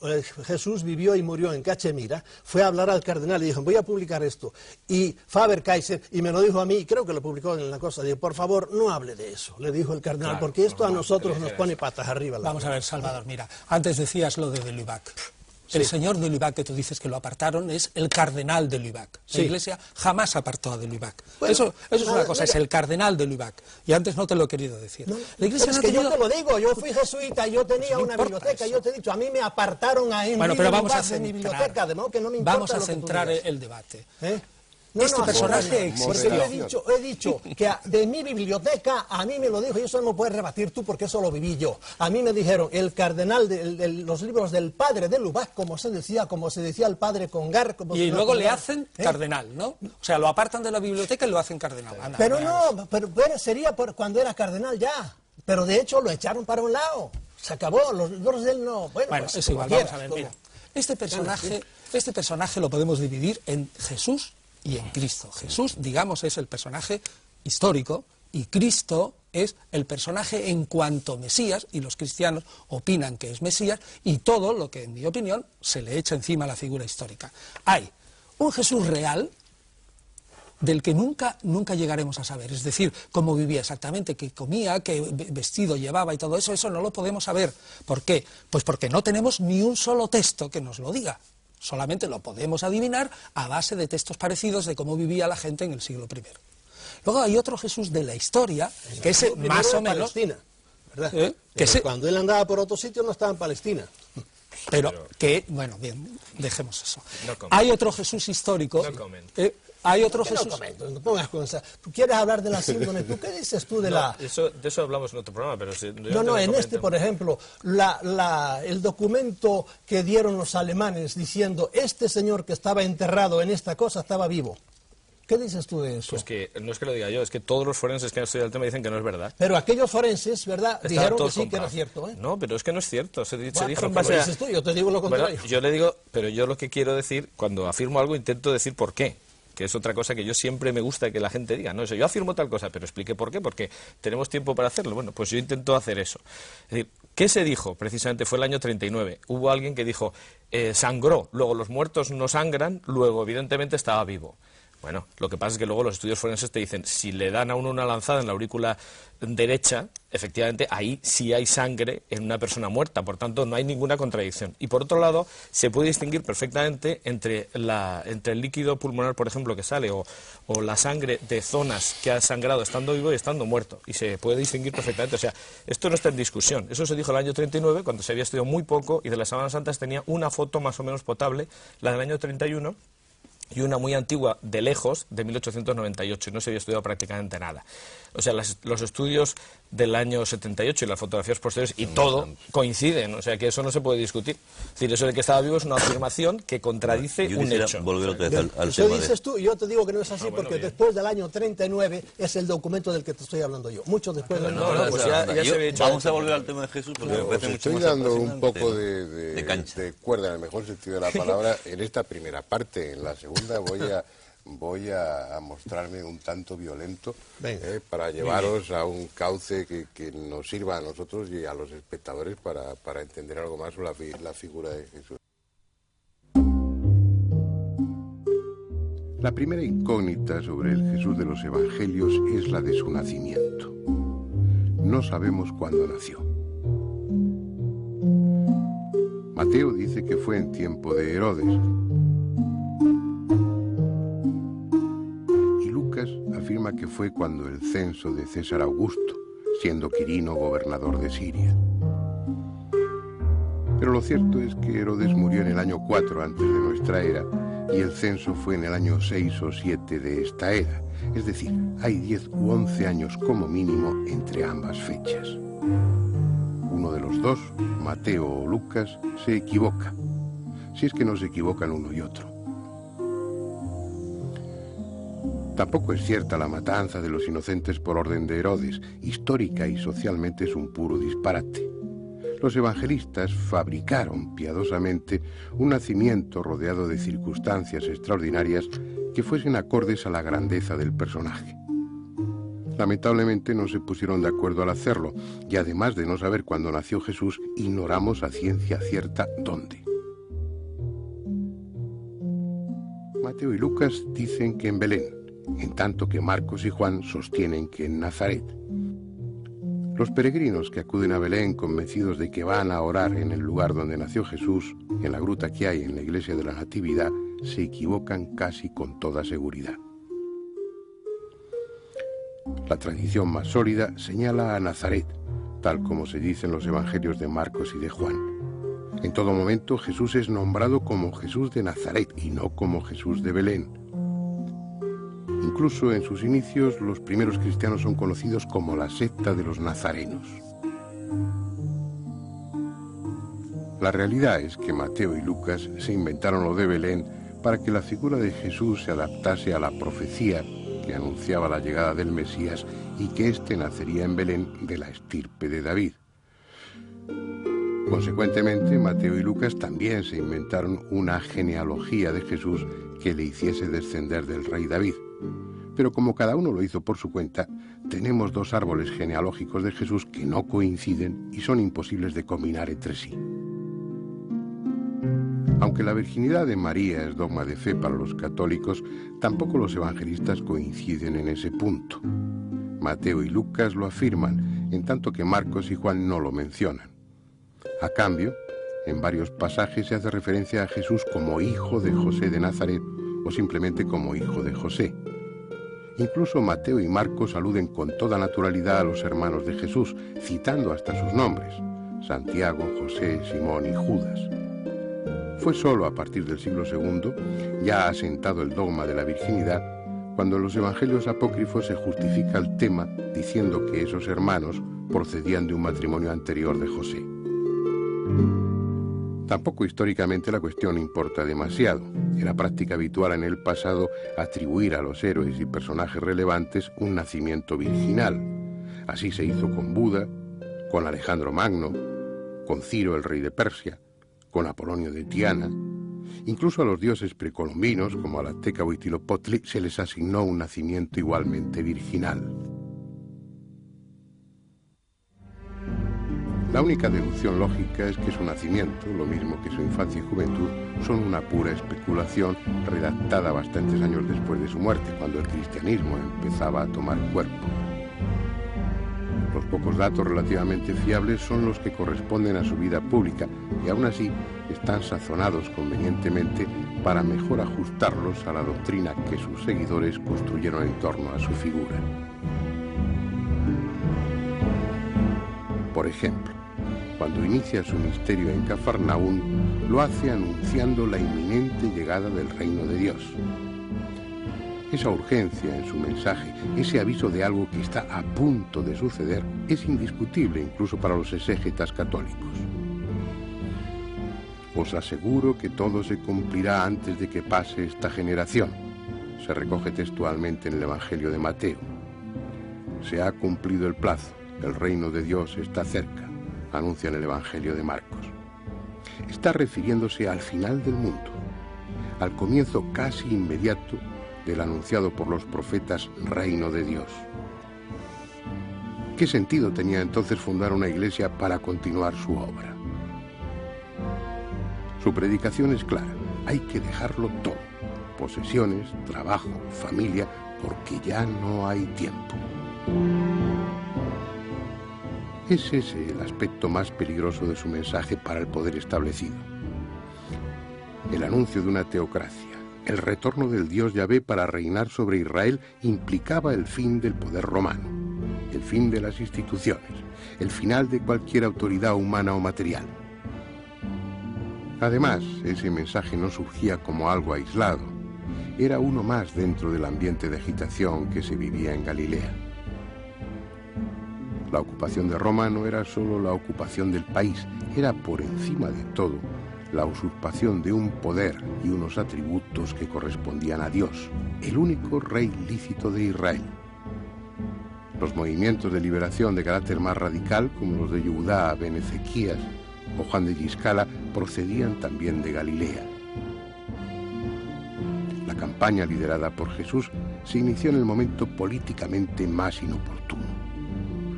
Speaker 5: Jesús vivió y murió en Cachemira, fue a hablar al cardenal y dijo, voy a publicar esto. Y Faber-Kaiser, y me lo dijo a mí, creo que lo publicó en la cosa, dijo, por favor, no hable de eso, le dijo el cardenal, porque esto a nosotros nos pone patas arriba.
Speaker 2: Vamos a ver, Salvador, mira, antes decías lo de Lubac. El señor de Lubac, que tú dices que lo apartaron, es el cardenal de Lubac. La Iglesia jamás apartó a de Lubac. Bueno, eso es una cosa, es el cardenal de Lubac. Y antes no te lo he querido decir.
Speaker 4: La Iglesia no que yo te lo digo, yo fui jesuita, yo tenía una biblioteca, yo te he dicho, a mí me apartaron a
Speaker 2: bueno, pero vamos a
Speaker 4: de mi biblioteca, de modo que no me importa.
Speaker 2: Vamos a centrar el debate.
Speaker 4: Este
Speaker 2: personaje existe.
Speaker 4: Porque yo he dicho que de mi biblioteca, a mí me lo dijo, y eso no lo puedes rebatir tú porque eso lo viví yo. A mí me dijeron, el cardenal de los libros del padre de Lubac, como se decía el padre Congar.
Speaker 2: Y luego le hacen cardenal, ¿no? O sea, lo apartan de la biblioteca y lo hacen cardenal. Anda,
Speaker 4: pero no, pero sería cuando era cardenal ya. Pero de hecho lo echaron para un lado. Se acabó, los libros de él no. Bueno, pues,
Speaker 2: es igual, vamos a ver, mira. Este personaje lo podemos dividir en Jesús y en Cristo. Jesús, digamos, es el personaje histórico y Cristo es el personaje en cuanto Mesías, y los cristianos opinan que es Mesías, y todo lo que, en mi opinión, se le echa encima a la figura histórica. Hay un Jesús real del que nunca llegaremos a saber, es decir, cómo vivía exactamente, qué comía, qué vestido llevaba y todo eso, eso no lo podemos saber. ¿Por qué? Pues porque no tenemos ni un solo texto que nos lo diga. Solamente lo podemos adivinar a base de textos parecidos de cómo vivía la gente en el siglo I. Luego hay otro Jesús de la historia, que es más o menos...
Speaker 4: Palestina, ¿verdad? Cuando él andaba por otro sitio no estaba en Palestina.
Speaker 2: Pero que, bueno, bien, dejemos eso. Hay otro Jesús histórico... Hay otro Jesús...
Speaker 4: No pongas cosas. ¿Tú quieres hablar de la síndrome? ¿Tú qué dices tú de la...?
Speaker 3: De eso hablamos en otro programa, pero...
Speaker 4: en este, por ejemplo, el documento que dieron los alemanes diciendo este señor que estaba enterrado en esta cosa estaba vivo. ¿Qué dices tú de eso?
Speaker 3: Pues que no es que lo diga yo, es que todos los forenses que han estudiado el tema dicen que no es verdad.
Speaker 4: Pero aquellos forenses, ¿verdad? Dijeron que sí, que era cierto, ¿eh?
Speaker 3: No, pero es que no es cierto. Se dijo
Speaker 4: en base a... Tú, yo te digo lo contrario.
Speaker 3: Bueno, yo le digo, pero yo lo que quiero decir, cuando afirmo algo, intento decir por qué. Que es otra cosa que yo siempre me gusta que la gente diga, no, yo afirmo tal cosa, pero explique por qué, porque tenemos tiempo para hacerlo. Bueno, pues yo intento hacer eso. Es decir, ¿qué se dijo? Precisamente fue el año 39. Hubo alguien que dijo, sangró, luego los muertos no sangran, luego evidentemente estaba vivo. Bueno, lo que pasa es que luego los estudios forenses te dicen, si le dan a uno una lanzada en la aurícula derecha, efectivamente ahí sí hay sangre en una persona muerta, por tanto no hay ninguna contradicción. Y por otro lado, se puede distinguir perfectamente entre el líquido pulmonar, por ejemplo, que sale, o la sangre de zonas que ha sangrado estando vivo y estando muerto, y se puede distinguir perfectamente. O sea, esto no está en discusión. Eso se dijo en el año 39, cuando se había estudiado muy poco, y de las sábanas santas tenía una foto más o menos potable, la del año 31, y una muy antigua de lejos, de 1898, y no se había estudiado prácticamente nada. O sea, los estudios del año 78 y las fotografías posteriores y todo coinciden, o sea que eso no se puede discutir. Es decir, eso de que estaba vivo es una afirmación que contradice un hecho.
Speaker 5: Volver otra vez al
Speaker 4: eso dices tú, y yo te digo que no es así, porque después del año 39 es el documento del que te estoy hablando yo, mucho después del año 39.
Speaker 3: Pues ya se había dicho.
Speaker 5: Vamos a volver al tema de Jesús, porque me parece mucho más
Speaker 1: dando un poco de cuerda, en el mejor sentido de la palabra, en esta primera parte. En la segunda voy a mostrarme un tanto violento para llevaros a un cauce que nos sirva a nosotros y a los espectadores para entender algo más sobre la figura de Jesús. La primera incógnita sobre el Jesús de los Evangelios es la de su nacimiento. No sabemos cuándo nació. Mateo dice que fue en tiempo de Herodes. Afirma que fue cuando el censo de César Augusto, siendo Quirino gobernador de Siria. Pero lo cierto es que Herodes murió en el año 4 antes de nuestra era y el censo fue en el año 6 o 7 de esta era. Es decir, hay 10 u 11 años como mínimo entre ambas fechas. Uno de los dos, Mateo o Lucas, se equivoca, si es que no se equivocan uno y otro. Tampoco es cierta la matanza de los inocentes por orden de Herodes. Histórica y socialmente es un puro disparate. Los evangelistas fabricaron piadosamente un nacimiento rodeado de circunstancias extraordinarias que fuesen acordes a la grandeza del personaje. Lamentablemente no se pusieron de acuerdo al hacerlo, y además de no saber cuándo nació Jesús, ignoramos a ciencia cierta dónde. Mateo y Lucas dicen que en Belén, en tanto que Marcos y Juan sostienen que en Nazaret. Los peregrinos que acuden a Belén convencidos de que van a orar en el lugar donde nació Jesús, en la gruta que hay en la iglesia de la Natividad, se equivocan casi con toda seguridad. La tradición más sólida señala a Nazaret, tal como se dice en los evangelios de Marcos y de Juan. En todo momento Jesús es nombrado como Jesús de Nazaret y no como Jesús de Belén. Incluso en sus inicios, los primeros cristianos son conocidos como la secta de los nazarenos. La realidad es que Mateo y Lucas se inventaron lo de Belén para que la figura de Jesús se adaptase a la profecía que anunciaba la llegada del Mesías y que éste nacería en Belén de la estirpe de David. Consecuentemente, Mateo y Lucas también se inventaron una genealogía de Jesús que le hiciese descender del rey David. Pero como cada uno lo hizo por su cuenta, tenemos dos árboles genealógicos de Jesús que no coinciden y son imposibles de combinar entre sí. Aunque la virginidad de María es dogma de fe para los católicos, tampoco los evangelistas coinciden en ese punto. Mateo y Lucas lo afirman, en tanto que Marcos y Juan no lo mencionan. A cambio, en varios pasajes se hace referencia a Jesús como hijo de José de Nazaret o simplemente como hijo de José. Incluso Mateo y Marcos aluden con toda naturalidad a los hermanos de Jesús, citando hasta sus nombres: Santiago, José, Simón y Judas. Fue solo a partir del siglo II, ya asentado el dogma de la virginidad, cuando en los evangelios apócrifos se justifica el tema diciendo que esos hermanos procedían de un matrimonio anterior de José. Tampoco históricamente la cuestión importa demasiado. Era práctica habitual en el pasado atribuir a los héroes y personajes relevantes un nacimiento virginal. Así se hizo con Buda, con Alejandro Magno, con Ciro el rey de Persia, con Apolonio de Tiana. Incluso a los dioses precolombinos, como a la Azteca Huitzilopochtli, se les asignó un nacimiento igualmente virginal. La única deducción lógica es que su nacimiento, lo mismo que su infancia y juventud, son una pura especulación redactada bastantes años después de su muerte, cuando el cristianismo empezaba a tomar cuerpo. Los pocos datos relativamente fiables son los que corresponden a su vida pública y aún así están sazonados convenientemente para mejor ajustarlos a la doctrina que sus seguidores construyeron en torno a su figura. Por ejemplo, cuando inicia su misterio en Cafarnaún, lo hace anunciando la inminente llegada del reino de Dios. Esa urgencia en su mensaje, ese aviso de algo que está a punto de suceder, es indiscutible incluso para los exégetas católicos. Os aseguro que todo se cumplirá antes de que pase esta generación, se recoge textualmente en el Evangelio de Mateo. Se ha cumplido el plazo, el reino de Dios está cerca, anuncia en el Evangelio de Marcos. Está refiriéndose al final del mundo, al comienzo casi inmediato del anunciado por los profetas reino de Dios. ¿Qué sentido tenía entonces fundar una iglesia para continuar su obra? Su predicación es clara, hay que dejarlo todo, posesiones, trabajo, familia, porque ya no hay tiempo. Es ese el aspecto más peligroso de su mensaje para el poder establecido. El anuncio de una teocracia, el retorno del Dios Yahvé para reinar sobre Israel implicaba el fin del poder romano, el fin de las instituciones, el final de cualquier autoridad humana o material. Además, ese mensaje no surgía como algo aislado, era uno más dentro del ambiente de agitación que se vivía en Galilea. La ocupación de Roma no era solo la ocupación del país, era por encima de todo la usurpación de un poder y unos atributos que correspondían a Dios, el único rey lícito de Israel. Los movimientos de liberación de carácter más radical, como los de Yehudá ben Ezequías o Juan de Giscala, procedían también de Galilea. La campaña liderada por Jesús se inició en el momento políticamente más inoportuno.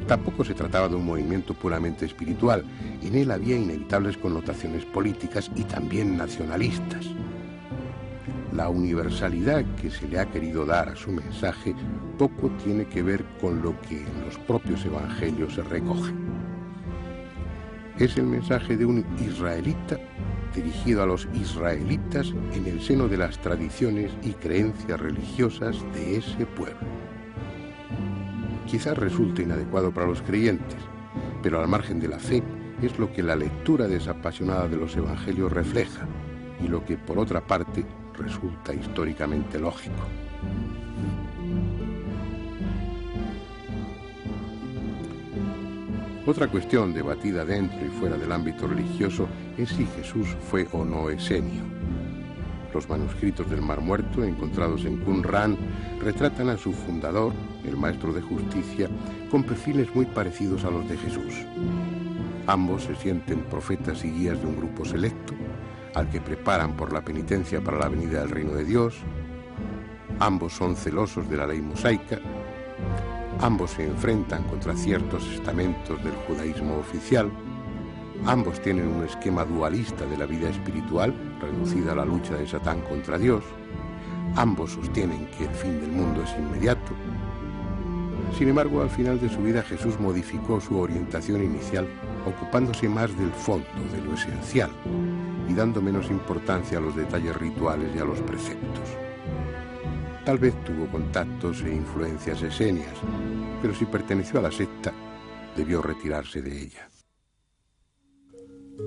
Speaker 1: Tampoco se trataba de un movimiento puramente espiritual, en él había inevitables connotaciones políticas y también nacionalistas. La universalidad que se le ha querido dar a su mensaje poco tiene que ver con lo que en los propios evangelios se recoge. Es el mensaje de un israelita dirigido a los israelitas en el seno de las tradiciones y creencias religiosas de ese pueblo. Quizás resulte inadecuado para los creyentes, pero al margen de la fe es lo que la lectura desapasionada de los evangelios refleja y lo que, por otra parte, resulta históricamente lógico. Otra cuestión debatida dentro y fuera del ámbito religioso es si Jesús fue o no esenio. Los manuscritos del Mar Muerto, encontrados en Qumran, retratan a su fundador, el maestro de justicia, con perfiles muy parecidos a los de Jesús. Ambos se sienten profetas y guías de un grupo selecto, al que preparan por la penitencia para la venida del reino de Dios. Ambos son celosos de la ley mosaica. Ambos se enfrentan contra ciertos estamentos del judaísmo oficial. Ambos tienen un esquema dualista de la vida espiritual, reducida a la lucha de Satán contra Dios. Ambos sostienen que el fin del mundo es inmediato. Sin embargo, al final de su vida Jesús modificó su orientación inicial, ocupándose más del fondo, de lo esencial, y dando menos importancia a los detalles rituales y a los preceptos. Tal vez tuvo contactos e influencias esenias, pero si perteneció a la secta, debió retirarse de ella.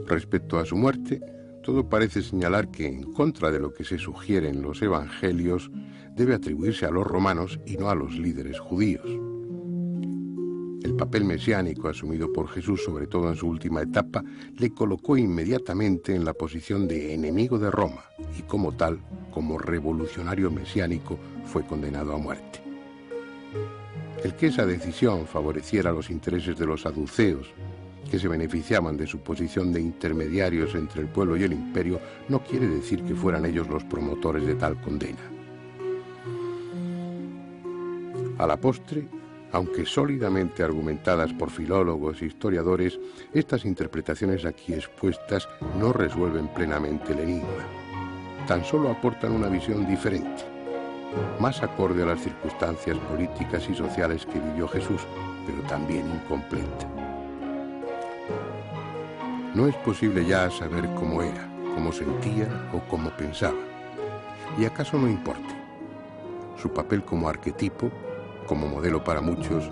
Speaker 1: Respecto a su muerte, todo parece señalar que, en contra de lo que se sugiere en los evangelios, debe atribuirse a los romanos y no a los líderes judíos. El papel mesiánico asumido por Jesús, sobre todo en su última etapa, le colocó inmediatamente en la posición de enemigo de Roma y, como tal, como revolucionario mesiánico, fue condenado a muerte. El que esa decisión favoreciera los intereses de los saduceos, que se beneficiaban de su posición de intermediarios entre el pueblo y el imperio, no quiere decir que fueran ellos los promotores de tal condena. A la postre, Aunque sólidamente argumentadas por filólogos e historiadores, estas interpretaciones aquí expuestas no resuelven plenamente el enigma. Tan solo aportan una visión diferente, más acorde a las circunstancias políticas y sociales que vivió Jesús, pero también incompleta. No es posible ya saber cómo era, cómo sentía o cómo pensaba. ¿Y acaso no importe? Su papel como arquetipo, como modelo para muchos,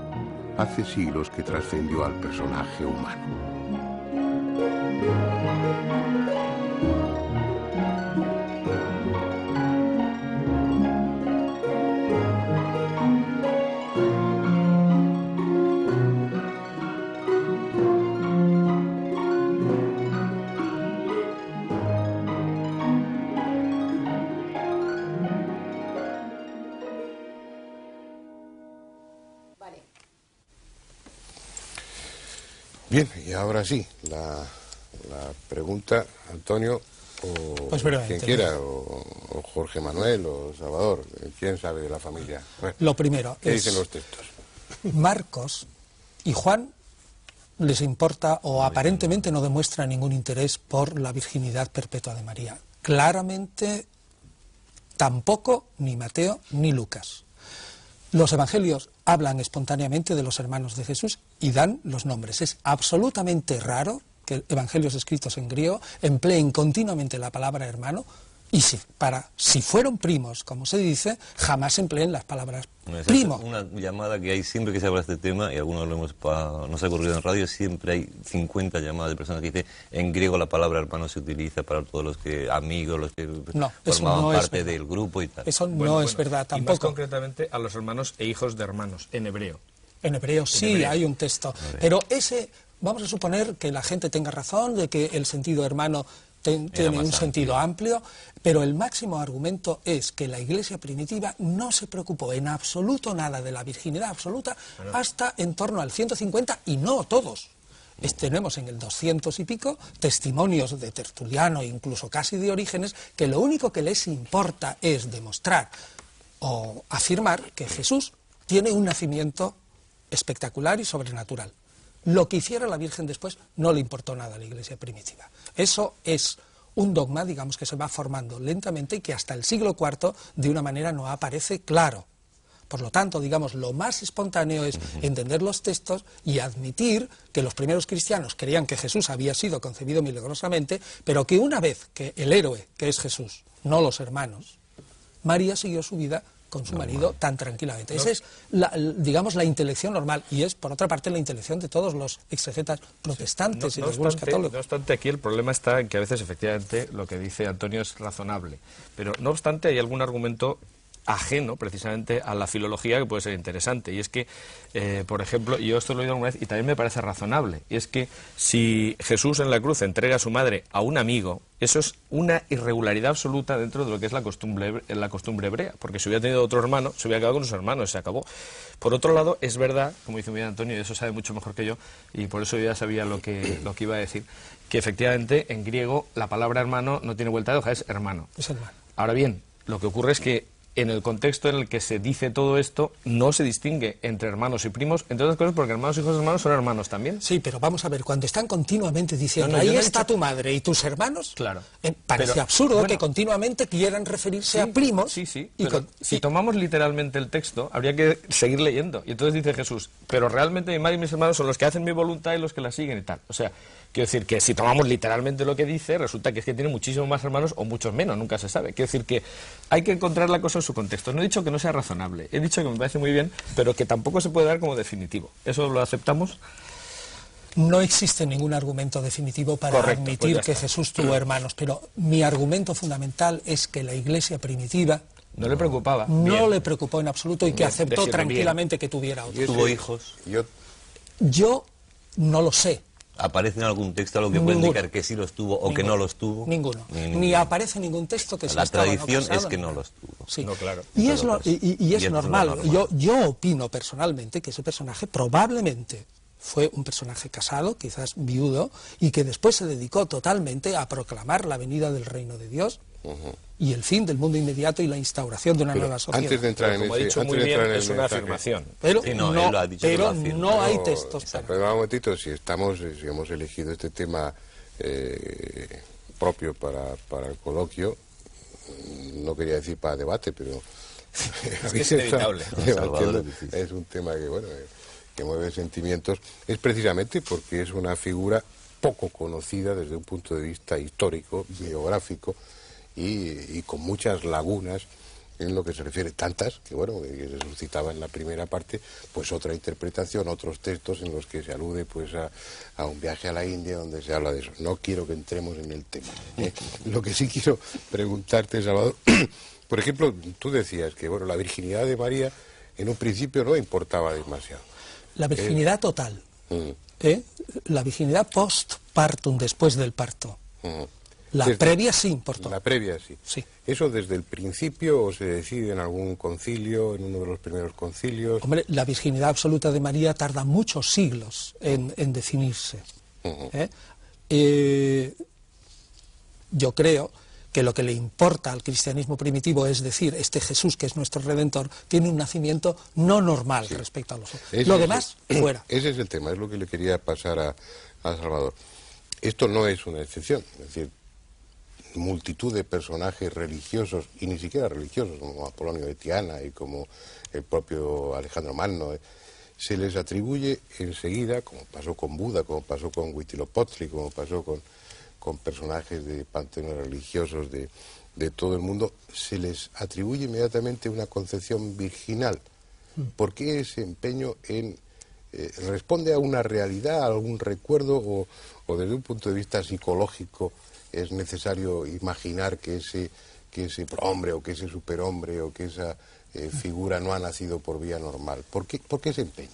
Speaker 1: hace siglos que trascendió al personaje humano. Bien, y ahora sí, la pregunta, Antonio, o
Speaker 2: pues
Speaker 1: quien quiera, o Jorge Manuel, o Salvador, ¿quién sabe de la familia? Bueno,
Speaker 2: lo primero
Speaker 1: ¿qué dicen los textos?
Speaker 2: Marcos y Juan les importa o aparentemente no demuestra ningún interés por la virginidad perpetua de María. Claramente tampoco ni Mateo ni Lucas. Los evangelios hablan espontáneamente de los hermanos de Jesús y dan los nombres. Es absolutamente raro que evangelios escritos en griego empleen continuamente la palabra hermano y si fueron primos, como se dice, jamás empleen las palabras primo.
Speaker 5: Es una llamada que hay siempre que se habla de este tema, y algunos lo nos ha ocurrido en radio, siempre hay 50 llamadas de personas que dicen en griego la palabra hermano se utiliza para todos los que amigos, los que formaban parte del grupo y tal.
Speaker 2: Eso no es verdad tampoco.
Speaker 3: Y más concretamente a los hermanos e hijos de hermanos, en hebreo.
Speaker 2: En hebreo sí hay un texto, pero ese, vamos a suponer que la gente tenga razón de que el sentido hermano tiene un sentido amplio, pero el máximo argumento es que la Iglesia primitiva no se preocupó en absoluto nada de la virginidad absoluta hasta en torno al 150, y no todos. Tenemos en el 200 y pico testimonios de Tertuliano e incluso casi de Orígenes que lo único que les importa es demostrar o afirmar que Jesús tiene un nacimiento espectacular y sobrenatural. Lo que hiciera la Virgen después no le importó nada a la Iglesia primitiva. Eso es un dogma, digamos, que se va formando lentamente y que hasta el siglo IV de una manera no aparece claro. Por lo tanto, digamos, lo más espontáneo es entender los textos y admitir que los primeros cristianos creían que Jesús había sido concebido milagrosamente, pero que una vez que el héroe, que es Jesús, no los hermanos, María siguió su vida con su marido tan tranquilamente. Esa es, digamos, la intelección normal, y es, por otra parte, la intelección de todos los exegetas protestantes y los buenos católicos.
Speaker 3: No obstante, aquí el problema está en que a veces, efectivamente, lo que dice Antonio es razonable, pero no obstante hay algún argumento ajeno precisamente a la filología que puede ser interesante, y es que, por ejemplo, yo esto lo he oído alguna vez y también me parece razonable, y es que si Jesús en la cruz entrega a su madre a un amigo, eso es una irregularidad absoluta dentro de lo que es la costumbre hebrea, porque si hubiera tenido otro hermano, se hubiera quedado con sus hermanos, se acabó. Por otro lado, es verdad, como dice muy bien Antonio, y eso sabe mucho mejor que yo, y por eso yo ya sabía lo que iba a decir, que efectivamente en griego la palabra hermano no tiene vuelta de hoja, es hermano.
Speaker 2: Es hermano.
Speaker 3: Ahora bien, lo que ocurre es que en el contexto en el que se dice todo esto, no se distingue entre hermanos y primos, entre otras cosas porque hermanos y hijos de hermanos son hermanos también.
Speaker 2: Sí, pero vamos a ver, cuando están continuamente diciendo, ahí está tu madre y tus hermanos,
Speaker 3: claro,
Speaker 2: parece absurdo que continuamente quieran referirse a primos.
Speaker 3: Sí, pero si tomamos literalmente el texto, habría que seguir leyendo. Y entonces dice Jesús, pero realmente mi madre y mis hermanos son los que hacen mi voluntad y los que la siguen y tal. O sea, quiero decir que si tomamos literalmente lo que dice, resulta que es que tiene muchísimos más hermanos o muchos menos, nunca se sabe. Quiero decir que hay que encontrar la cosa en su contexto. No he dicho que no sea razonable, he dicho que me parece muy bien, pero que tampoco se puede dar como definitivo. ¿Eso lo aceptamos?
Speaker 2: No existe ningún argumento definitivo para admitir que Jesús tuvo hermanos, pero mi argumento fundamental es que la Iglesia primitiva
Speaker 3: no le preocupaba.
Speaker 2: No le preocupó en absoluto y que aceptó tranquilamente que tuviera otros.
Speaker 5: ¿Tuvo hijos?
Speaker 2: Yo no lo sé.
Speaker 5: ¿Aparece en algún texto algo que puede indicar que sí los tuvo o que no los tuvo?
Speaker 2: Ninguno. Ni aparece ningún texto que sí estaba.
Speaker 5: La tradición es que no los tuvo.
Speaker 2: Sí.
Speaker 3: No, claro.
Speaker 2: Y es normal. Yo opino personalmente que ese personaje probablemente fue un personaje casado, quizás viudo, y que después se dedicó totalmente a proclamar la venida del reino de Dios, y el fin del mundo inmediato y la instauración de una nueva sociedad.
Speaker 1: Antes de entrar
Speaker 3: como ha dicho muy bien, es una afirmación.
Speaker 2: Pero
Speaker 3: sí,
Speaker 2: no hay textos.
Speaker 1: Pero un momentito, si hemos elegido este tema propio para el coloquio, no quería decir para debate, pero
Speaker 3: es inevitable.
Speaker 1: Es un tema que mueve sentimientos, es precisamente porque es una figura poco conocida desde un punto de vista histórico, biográfico, y con muchas lagunas en lo que se refiere, tantas que se suscitaba en la primera parte, pues otra interpretación, otros textos en los que se alude pues a un viaje a la India donde se habla de eso. No quiero que entremos en el tema. Lo que sí quiero preguntarte, Salvador, por ejemplo, tú decías que la virginidad de María en un principio no importaba demasiado.
Speaker 2: La virginidad total, la virginidad post-partum, después del parto. La previa sí importó.
Speaker 1: La previa sí.
Speaker 2: Sí.
Speaker 1: ¿Eso desde el principio o se decide en algún concilio, en uno de los primeros concilios?
Speaker 2: Hombre, la virginidad absoluta de María tarda muchos siglos en definirse. Yo creo que lo que le importa al cristianismo primitivo es decir, este Jesús que es nuestro Redentor tiene un nacimiento no normal respecto a los otros. Lo demás, fuera.
Speaker 1: Ese es el tema, es lo que le quería pasar a Salvador. Esto no es una excepción, es decir, multitud de personajes religiosos, y ni siquiera religiosos, como Apolonio de Tiana y como el propio Alejandro Magno, se les atribuye enseguida, como pasó con Buda, como pasó con Huitzilopochtli, como pasó con personajes de panteones religiosos de todo el mundo, se les atribuye inmediatamente una concepción virginal. ¿Por qué ese empeño en responde a una realidad, a algún recuerdo, o desde un punto de vista psicológico es necesario imaginar que ese prohombre o que ese superhombre o que esa figura no ha nacido por vía normal? ¿Por qué ese empeño?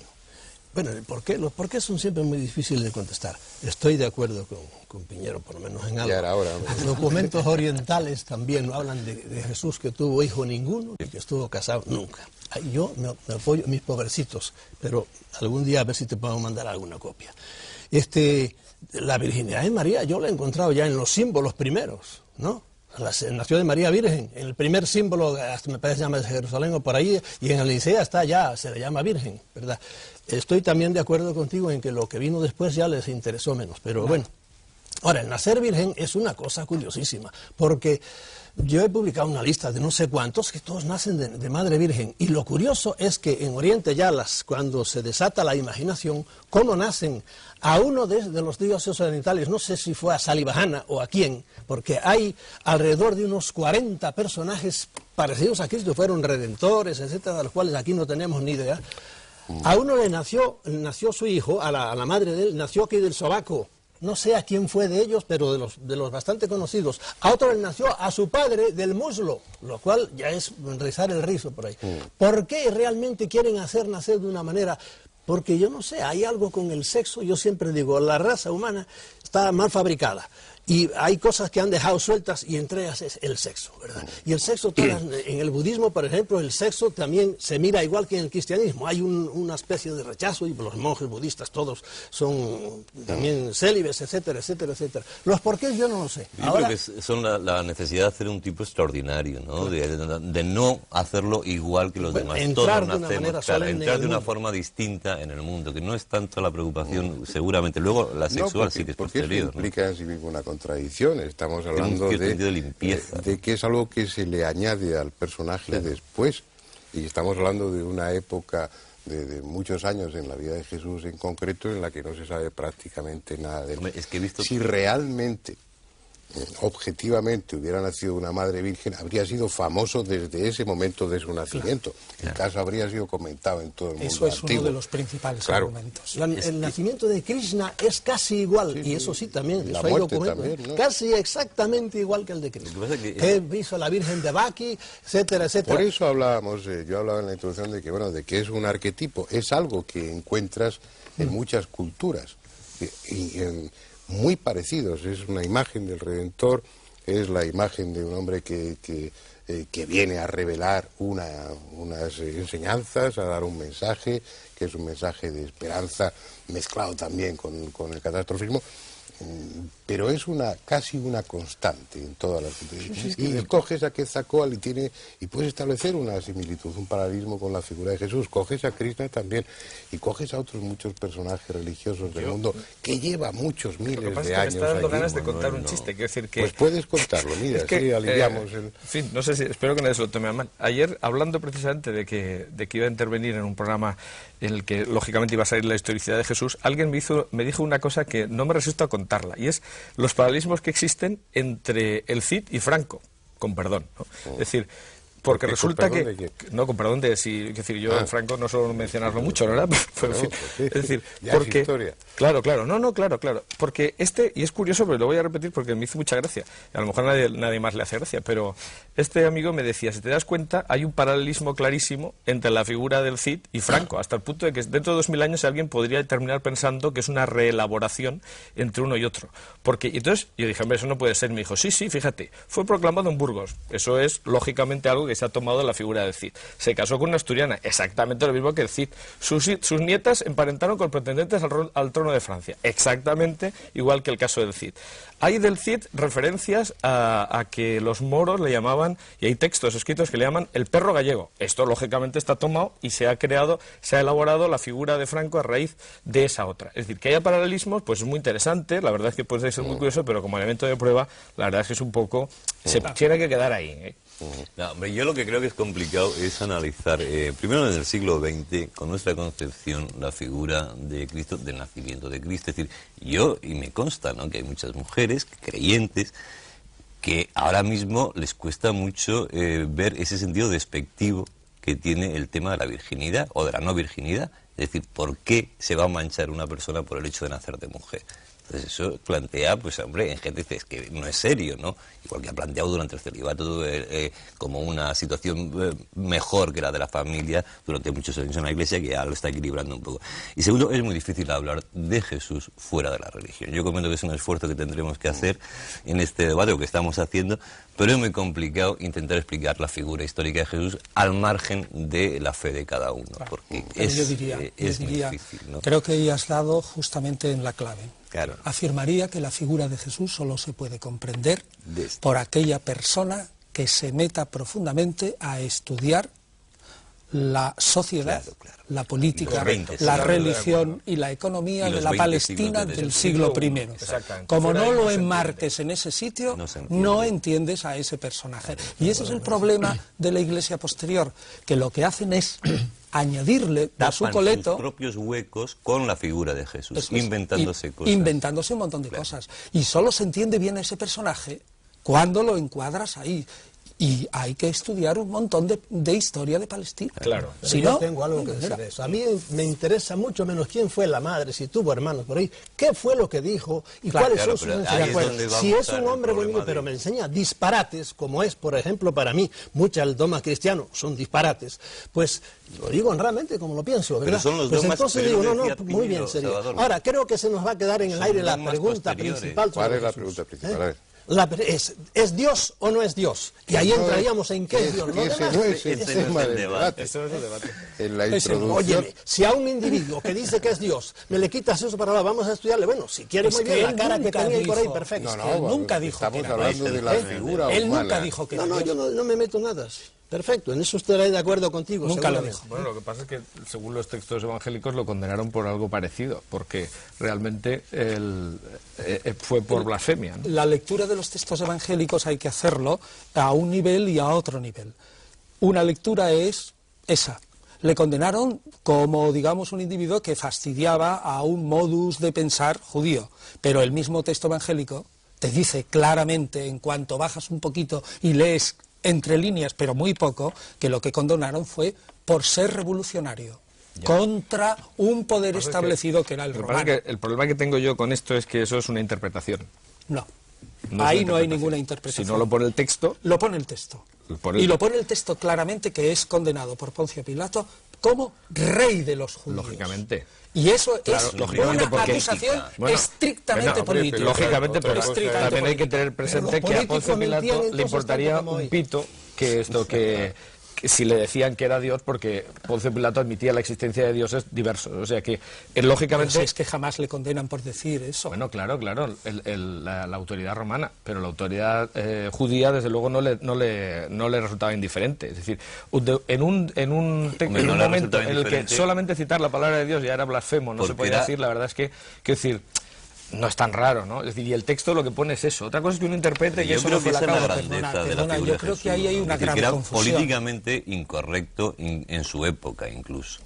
Speaker 4: Bueno, los por qué son siempre muy difíciles de contestar. Estoy de acuerdo con Piñero, por lo menos en algo.
Speaker 1: Ya era hora.
Speaker 4: Los documentos orientales también hablan de Jesús que tuvo hijo ninguno y que estuvo casado nunca. Yo me apoyo mis pobrecitos, pero algún día a ver si te puedo mandar alguna copia. La virginidad de María yo la he encontrado ya en los símbolos primeros, ¿no? Nació de María Virgen, en el primer símbolo, hasta me parece se llama de Jerusalén o por ahí, y en el Licea está ya, se le llama Virgen, ¿verdad? Estoy también de acuerdo contigo en que lo que vino después ya les interesó menos, pero bueno. Ahora, el nacer virgen es una cosa curiosísima, porque yo he publicado una lista de no sé cuántos que todos nacen de madre virgen, y lo curioso es que en Oriente ya cuando se desata la imaginación, cómo nacen a uno de los dioses orientales, no sé si fue a Salivajana o a quién, porque hay alrededor de unos 40 personajes parecidos a Cristo, fueron redentores, etcétera, de los cuales aquí no tenemos ni idea. A uno le nació su hijo, a la madre de él, nació aquí del sobaco. No sé a quién fue de ellos, pero de los bastante conocidos. A otro le nació a su padre del muslo, lo cual ya es rizar el rizo por ahí. ¿Por qué realmente quieren hacer nacer de una manera? Porque yo no sé, hay algo con el sexo, yo siempre digo, la raza humana está mal fabricada. Y hay cosas que han dejado sueltas y entre ellas es el sexo, ¿verdad? Y el sexo, en el budismo, por ejemplo, el sexo también se mira igual que en el cristianismo. Hay una especie de rechazo y los monjes budistas todos son también célibes, etcétera, etcétera, etcétera. Los porqués yo no lo sé.
Speaker 5: Yo creo que son la necesidad de hacer un tipo extraordinario, ¿no? De no hacerlo igual que los demás.
Speaker 4: Entrar de una manera solemne,
Speaker 5: entrar de una forma distinta en el mundo, que no es tanto la preocupación, seguramente. Luego la sexual sí que es posterior.
Speaker 1: Porque implica en sí mismo una contradicción. Estamos hablando de que es algo que se le añade al personaje después, y estamos hablando de una época de muchos años en la vida de Jesús en concreto en la que no se sabe prácticamente nada de él. Si realmente objetivamente hubiera nacido una madre virgen, habría sido famoso desde ese momento de su nacimiento. El caso habría sido comentado en todo el mundo.
Speaker 2: Eso es uno de los principales argumentos.
Speaker 4: El nacimiento de Krishna es casi igual, y eso sí también,
Speaker 1: la
Speaker 4: eso hay
Speaker 1: documentos, también, ¿no?
Speaker 4: Casi exactamente igual que el de Krishna. Que hizo la Virgen de Baki, etcétera, etcétera.
Speaker 1: Por eso hablábamos, yo hablaba en la introducción de que es un arquetipo, es algo que encuentras en muchas culturas, muy parecidos. Es una imagen del Redentor, es la imagen de un hombre que viene a revelar unas enseñanzas, a dar un mensaje, que es un mensaje de esperanza, mezclado también con el catastrofismo. pero es casi una constante en todas las situaciones. Y coges a Quetzalcóatl y puedes establecer una similitud, un paralelismo con la figura de Jesús. Coges a Krishna también y coges a otros muchos personajes religiosos del mundo que lleva muchos miles de años.
Speaker 3: Me está dando ganas de contar un chiste, quiero decir que...
Speaker 1: Pues puedes contarlo, mira, sí, aliviamos el...
Speaker 3: En fin, no sé si, espero que nadie se lo tome a mal. Ayer, hablando precisamente de que iba a intervenir en un programa en el que lógicamente iba a salir la historicidad de Jesús, alguien me dijo una cosa que no me resisto a contarla, y es los paralelismos que existen entre el Cid y Franco, con perdón, ¿no? Es decir, porque resulta que... No, con perdón de si... Es decir, yo Franco no suelo mencionarlo mucho, ¿no? Pero, en fin, es decir, porque... Claro, claro. Porque y es curioso, pero lo voy a repetir porque me hizo mucha gracia. A lo mejor nadie más le hace gracia, pero este amigo me decía, si te das cuenta, hay un paralelismo clarísimo entre la figura del Cid y Franco, hasta el punto de que dentro de 2000 años alguien podría terminar pensando que es una reelaboración entre uno y otro. Porque, y entonces, yo dije, hombre, eso no puede ser. Me dijo, sí, fíjate, fue proclamado en Burgos. Eso es, lógicamente, algo que se ha tomado de la figura del Cid. Se casó con una asturiana, exactamente lo mismo que el Cid. Sus nietas emparentaron con pretendentes al trono de Francia, exactamente igual que el caso del Cid. Hay del Cid referencias a que los moros le llamaban, y hay textos escritos que le llaman el perro gallego. Esto lógicamente está tomado y se ha elaborado la figura de Franco a raíz de esa otra. Es decir, que haya paralelismos, pues es muy interesante, la verdad es que puede ser muy curioso, pero como elemento de prueba, la verdad es que es un poco... Se tiene que quedar ahí, ¿eh?
Speaker 5: No, hombre, yo lo que creo que es complicado es analizar, primero en el siglo XX, con nuestra concepción, la figura de Cristo, del nacimiento de Cristo. Es decir, y me consta, ¿no?, que hay muchas mujeres creyentes que ahora mismo les cuesta mucho ver ese sentido despectivo que tiene el tema de la virginidad o de la no virginidad. Es decir, ¿por qué se va a manchar una persona por el hecho de nacer de mujer? Entonces eso plantea, pues hombre, en gente dice, es que no es serio, ¿no? Igual que ha planteado durante el celibato como una situación mejor que la de la familia durante muchos años en la Iglesia, que ya lo está equilibrando un poco. Y segundo, es muy difícil hablar de Jesús fuera de la religión. Yo comento que es un esfuerzo que tendremos que hacer en este debate, o que estamos haciendo, pero es muy complicado intentar explicar la figura histórica de Jesús al margen de la fe de cada uno, porque es muy difícil, ¿no?
Speaker 2: Creo que ahí has dado justamente en la clave.
Speaker 5: Claro.
Speaker 2: Afirmaría que la figura de Jesús solo se puede comprender por aquella persona que se meta profundamente a estudiar la sociedad, la política, la religión y la economía de la Palestina del siglo I. Como no lo enmarques en ese sitio, no entiendes a ese personaje. Y ese es el problema de la Iglesia posterior, que lo que hacen es añadirle a su coleto
Speaker 5: sus propios huecos con la figura de Jesús, inventándose cosas.
Speaker 2: Inventándose un montón de cosas. Y solo se entiende bien ese personaje cuando lo encuadras ahí. Y hay que estudiar un montón de historia de Palestina.
Speaker 3: Claro.
Speaker 2: Si
Speaker 4: yo
Speaker 2: no,
Speaker 4: tengo algo que decir de eso. A mí me interesa mucho menos quién fue la madre, si tuvo hermanos por ahí, qué fue lo que dijo y cuáles son sus enseñanzas. Si es un hombre bonito, pero me enseña disparates, como es, por ejemplo, para mí, muchos del dogma cristiano son disparates, pues lo digo honradamente como lo pienso, ¿verdad?
Speaker 5: Pero son los
Speaker 4: pues
Speaker 5: dogmas,
Speaker 4: entonces digo, muy bien, serio. Ahora, creo que se nos va a quedar en el aire la pregunta principal.
Speaker 1: ¿Cuál es la pregunta principal? A ver.
Speaker 4: ¿Es Dios o no es Dios? Y ahí entraríamos en qué es Dios.
Speaker 1: Ese no es el tema del debate.
Speaker 3: Eso es el debate.
Speaker 1: En la introducción...
Speaker 4: Óyeme, si a un individuo que dice que es Dios me le quitas eso para vamos a estudiarle, bueno, si quiere muy bien, la cara que tenía por ahí, perfecto.
Speaker 2: Nunca dijo que
Speaker 1: estamos hablando de la figura humana.
Speaker 2: Él nunca dijo que era Dios.
Speaker 4: Yo no me meto nada. Perfecto, en eso estaré de acuerdo contigo.
Speaker 2: Nunca lo dijo.
Speaker 3: Bueno, lo que pasa es que según los textos evangélicos lo condenaron por algo parecido, porque realmente fue por blasfemia, ¿no?
Speaker 2: La lectura de los textos evangélicos hay que hacerlo a un nivel y a otro nivel. Una lectura es esa. Le condenaron como, digamos, un individuo que fastidiaba a un modus de pensar judío, pero el mismo texto evangélico te dice claramente, en cuanto bajas un poquito y lees entre líneas, pero muy poco, que lo que condenaron fue por ser revolucionario contra un poder establecido que era el romano.
Speaker 3: El problema que tengo yo con esto es que eso es una interpretación.
Speaker 2: No, ahí no hay ninguna interpretación.
Speaker 3: Si no lo pone el texto...
Speaker 2: Lo pone el texto. Y lo pone el texto claramente, que es condenado por Poncio Pilato como rey de los judíos.
Speaker 3: Lógicamente.
Speaker 2: Y eso es una acusación estrictamente política.
Speaker 3: Lógicamente, pero también hay que tener presente que a Poncio Pilato le importaría un pito que si le decían que era Dios, porque Poncio Pilato admitía la existencia de dioses diversos. O sea que, lógicamente...
Speaker 2: Pero es que jamás le condenan por decir eso.
Speaker 3: Bueno, claro, la autoridad romana, pero la autoridad judía, desde luego, no le resultaba indiferente. Es decir, en un momento en el que solamente citar la palabra de Dios ya era blasfemo, no se podía decir, la verdad es que, quiero decir... No es tan raro, ¿no? Es decir, y el texto lo que pone es eso. Otra cosa es que uno interprete que eso no fue la causa.
Speaker 2: Perdona, yo creo que ahí hay una gran confusión.
Speaker 5: Era políticamente incorrecto en su época, incluso.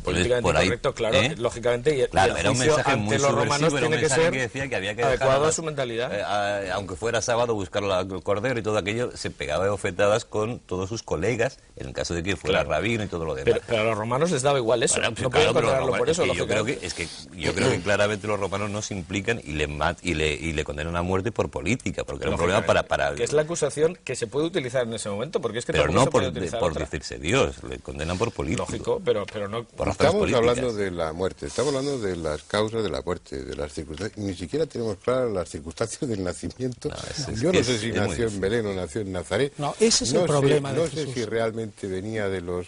Speaker 3: Políticamente
Speaker 5: por ahí,
Speaker 3: correcto, claro, lógicamente, y
Speaker 5: claro, era un mensaje muy
Speaker 3: los romanos tiene que ser
Speaker 5: que decía que había que
Speaker 3: adecuado a su mentalidad.
Speaker 5: Aunque fuera sábado, buscar el cordero y todo aquello, se pegaba de bofetadas con todos sus colegas, en el caso de que fuera rabino y todo lo demás.
Speaker 3: Pero a los romanos les daba igual eso, no podían condenarlo por eso.
Speaker 5: Yo creo que claramente los romanos no se implican y le condenan a muerte por política, porque era un problema para...
Speaker 3: Que es la acusación que se puede utilizar en ese momento, porque es que
Speaker 5: pero no por decirse Dios, le condenan por político.
Speaker 3: Lógico, pero no...
Speaker 1: Estamos hablando de la muerte, estamos hablando de las causas de la muerte, de las circunstancias. Ni siquiera tenemos claras las circunstancias del nacimiento. Yo no sé si nació en Belén o nació en Nazaret.
Speaker 2: No, ese es el problema de Jesús.
Speaker 1: No sé si realmente venía de los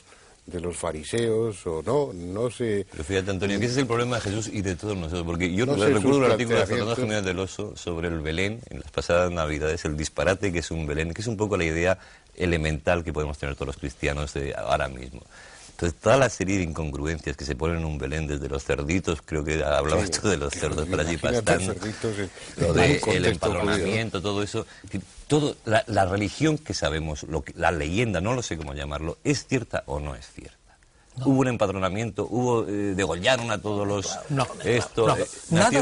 Speaker 1: fariseos o no sé.
Speaker 5: Pero fíjate, Antonio, que ese es el problema de Jesús y de todos nosotros, porque yo recuerdo el artículo de Fernando Jiménez del Oso sobre el Belén en las pasadas Navidades, el disparate que es un Belén, que es un poco la idea elemental que podemos tener todos los cristianos ahora mismo. Entonces, toda la serie de incongruencias que se ponen en un Belén, desde los cerditos, creo que hablabas tú de los cerdos por allí pastando, lo del empadronamiento, todo eso, la religión que sabemos, la leyenda, no lo sé cómo llamarlo, ¿es cierta o no es cierta? No. Hubo un empadronamiento, degollaron a todos los...
Speaker 2: Nada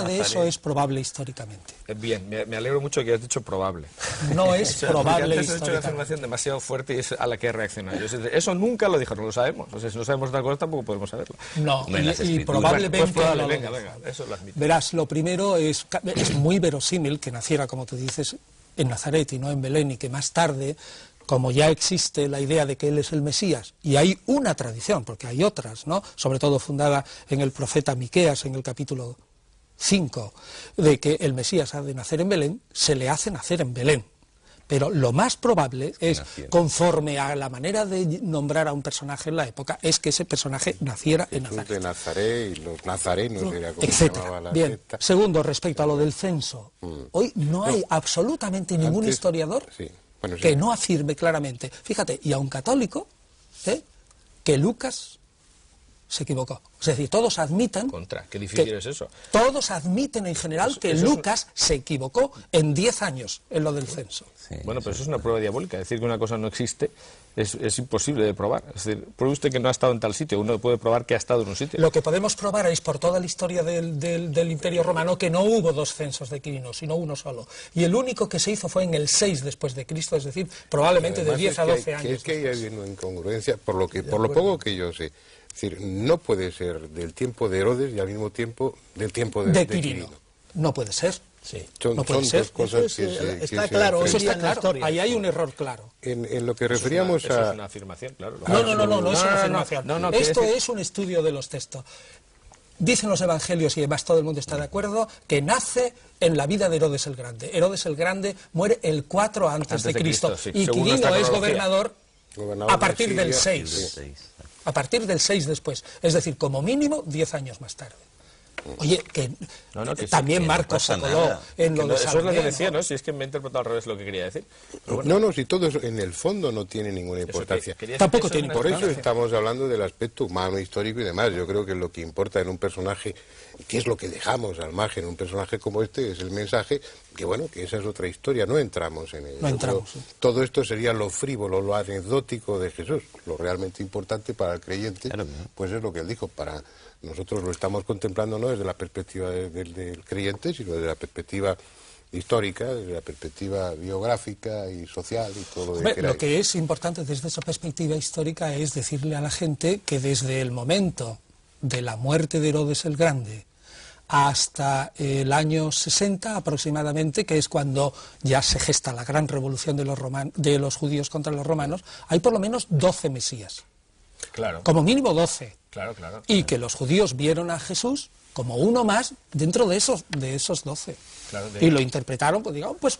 Speaker 2: de eso es probable históricamente.
Speaker 3: Bien, me alegro mucho que hayas dicho probable.
Speaker 2: No es probable
Speaker 3: históricamente. Has hecho una afirmación demasiado fuerte y es a la que he reaccionado. Eso nunca lo dijo, no lo sabemos. O sea, si no sabemos otra cosa tampoco podemos saberlo.
Speaker 2: No, y probablemente...
Speaker 3: Venga, eso lo admito.
Speaker 2: Verás, lo primero es muy verosímil que naciera, como tú dices, en Nazaret y no en Belén, y que más tarde... como ya existe la idea de que él es el Mesías, y hay una tradición, porque hay otras, ¿no?, sobre todo fundada en el profeta Miqueas, en el capítulo 5, de que el Mesías ha de nacer en Belén, se le hace nacer en Belén. Pero lo más probable es, conforme a la manera de nombrar a un personaje en la época, es que ese personaje naciera en Nazaret.
Speaker 1: De Nazaret y los nazarenos, era como
Speaker 2: etcétera.
Speaker 1: Se llamaba la
Speaker 2: Bien.
Speaker 1: secta.
Speaker 2: Segundo, respecto a lo del censo, hoy no hay absolutamente ningún historiador...
Speaker 1: Sí.
Speaker 2: Que no afirme claramente, fíjate, y a un católico, que Lucas se equivocó. Es decir, todos admiten...
Speaker 3: Qué difícil es eso.
Speaker 2: Todos admiten en general que Lucas se equivocó en 10 años en lo del censo.
Speaker 3: Sí, bueno, pero eso es una prueba diabólica. Decir que una cosa no existe es imposible de probar. Es decir, pruebe usted que no ha estado en tal sitio. Uno puede probar que ha estado en un sitio.
Speaker 2: Lo que podemos probar es por toda la historia del Imperio Romano que no hubo 2 censos de Quirino, sino uno solo. Y el único que se hizo fue en el 6 después de Cristo, es decir, probablemente de 10 a 12 años.
Speaker 1: Es que hay una incongruencia, por lo poco que yo sé. Es decir, no puede ser del tiempo de Herodes y al mismo tiempo del tiempo de Quirino.
Speaker 2: No puede ser.
Speaker 1: Sí. Son dos cosas que
Speaker 2: está claro, eso está claro. Ahí hay un error claro.
Speaker 1: En lo que referíamos
Speaker 3: eso es una afirmación, claro.
Speaker 2: No es una afirmación. Esto es un estudio de los textos. Dicen los evangelios, y además todo el mundo está de acuerdo, que nace en la vida de Herodes el Grande. Herodes el Grande muere el 4 antes de Cristo. Sí. Y Quirino es gobernador a partir del 6. A partir del 6 después. Es decir, como mínimo 10 años más tarde. Oye, que también Marcos se coló en lo de
Speaker 3: Salomé. Eso es lo que decía, ¿no? Si es que me he interpretado al revés lo que quería decir.
Speaker 1: Bueno. Si todo eso en el fondo no tiene ninguna importancia.
Speaker 2: Tampoco tiene importancia.
Speaker 1: Por eso estamos hablando del aspecto humano, histórico y demás. Yo creo que lo que importa en un personaje, que es lo que dejamos al margen, un personaje como este, es el mensaje, que bueno, que esa es otra historia, no entramos en ello.
Speaker 2: No entramos.
Speaker 1: Todo esto sería lo frívolo, lo anecdótico de Jesús. Lo realmente importante para el creyente, pues es lo que él dijo, para... Nosotros lo estamos contemplando no desde la perspectiva del creyente, sino desde la perspectiva histórica, desde la perspectiva biográfica y social y todo lo que
Speaker 2: Lo que es importante desde esa perspectiva histórica es decirle a la gente que desde el momento de la muerte de Herodes el Grande hasta el año 60 aproximadamente, que es cuando ya se gesta la gran revolución de los judíos contra los romanos, hay por lo menos 12 mesías.
Speaker 3: Claro.
Speaker 2: Como mínimo 12.
Speaker 3: Claro.
Speaker 2: Y que los judíos vieron a Jesús como uno más dentro de esos 12.
Speaker 3: Claro,
Speaker 2: y lo interpretaron, pues digamos, pues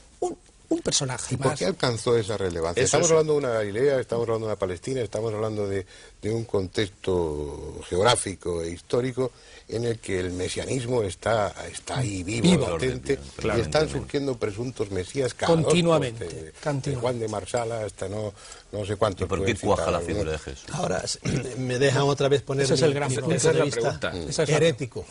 Speaker 2: un personaje más.
Speaker 1: ¿Por qué alcanzó esa relevancia? Estamos hablando de una Galilea, estamos hablando de una Palestina, estamos hablando de un contexto geográfico e histórico en el que el mesianismo está ahí vivo, latente, y están surgiendo presuntos mesías cada
Speaker 2: continuamente.
Speaker 1: Juan de Marsala hasta no sé cuántos.
Speaker 5: ¿Y por qué cuaja la figura de Jesús?
Speaker 4: Ahora, me dejan otra vez poner mi punto de vista herético.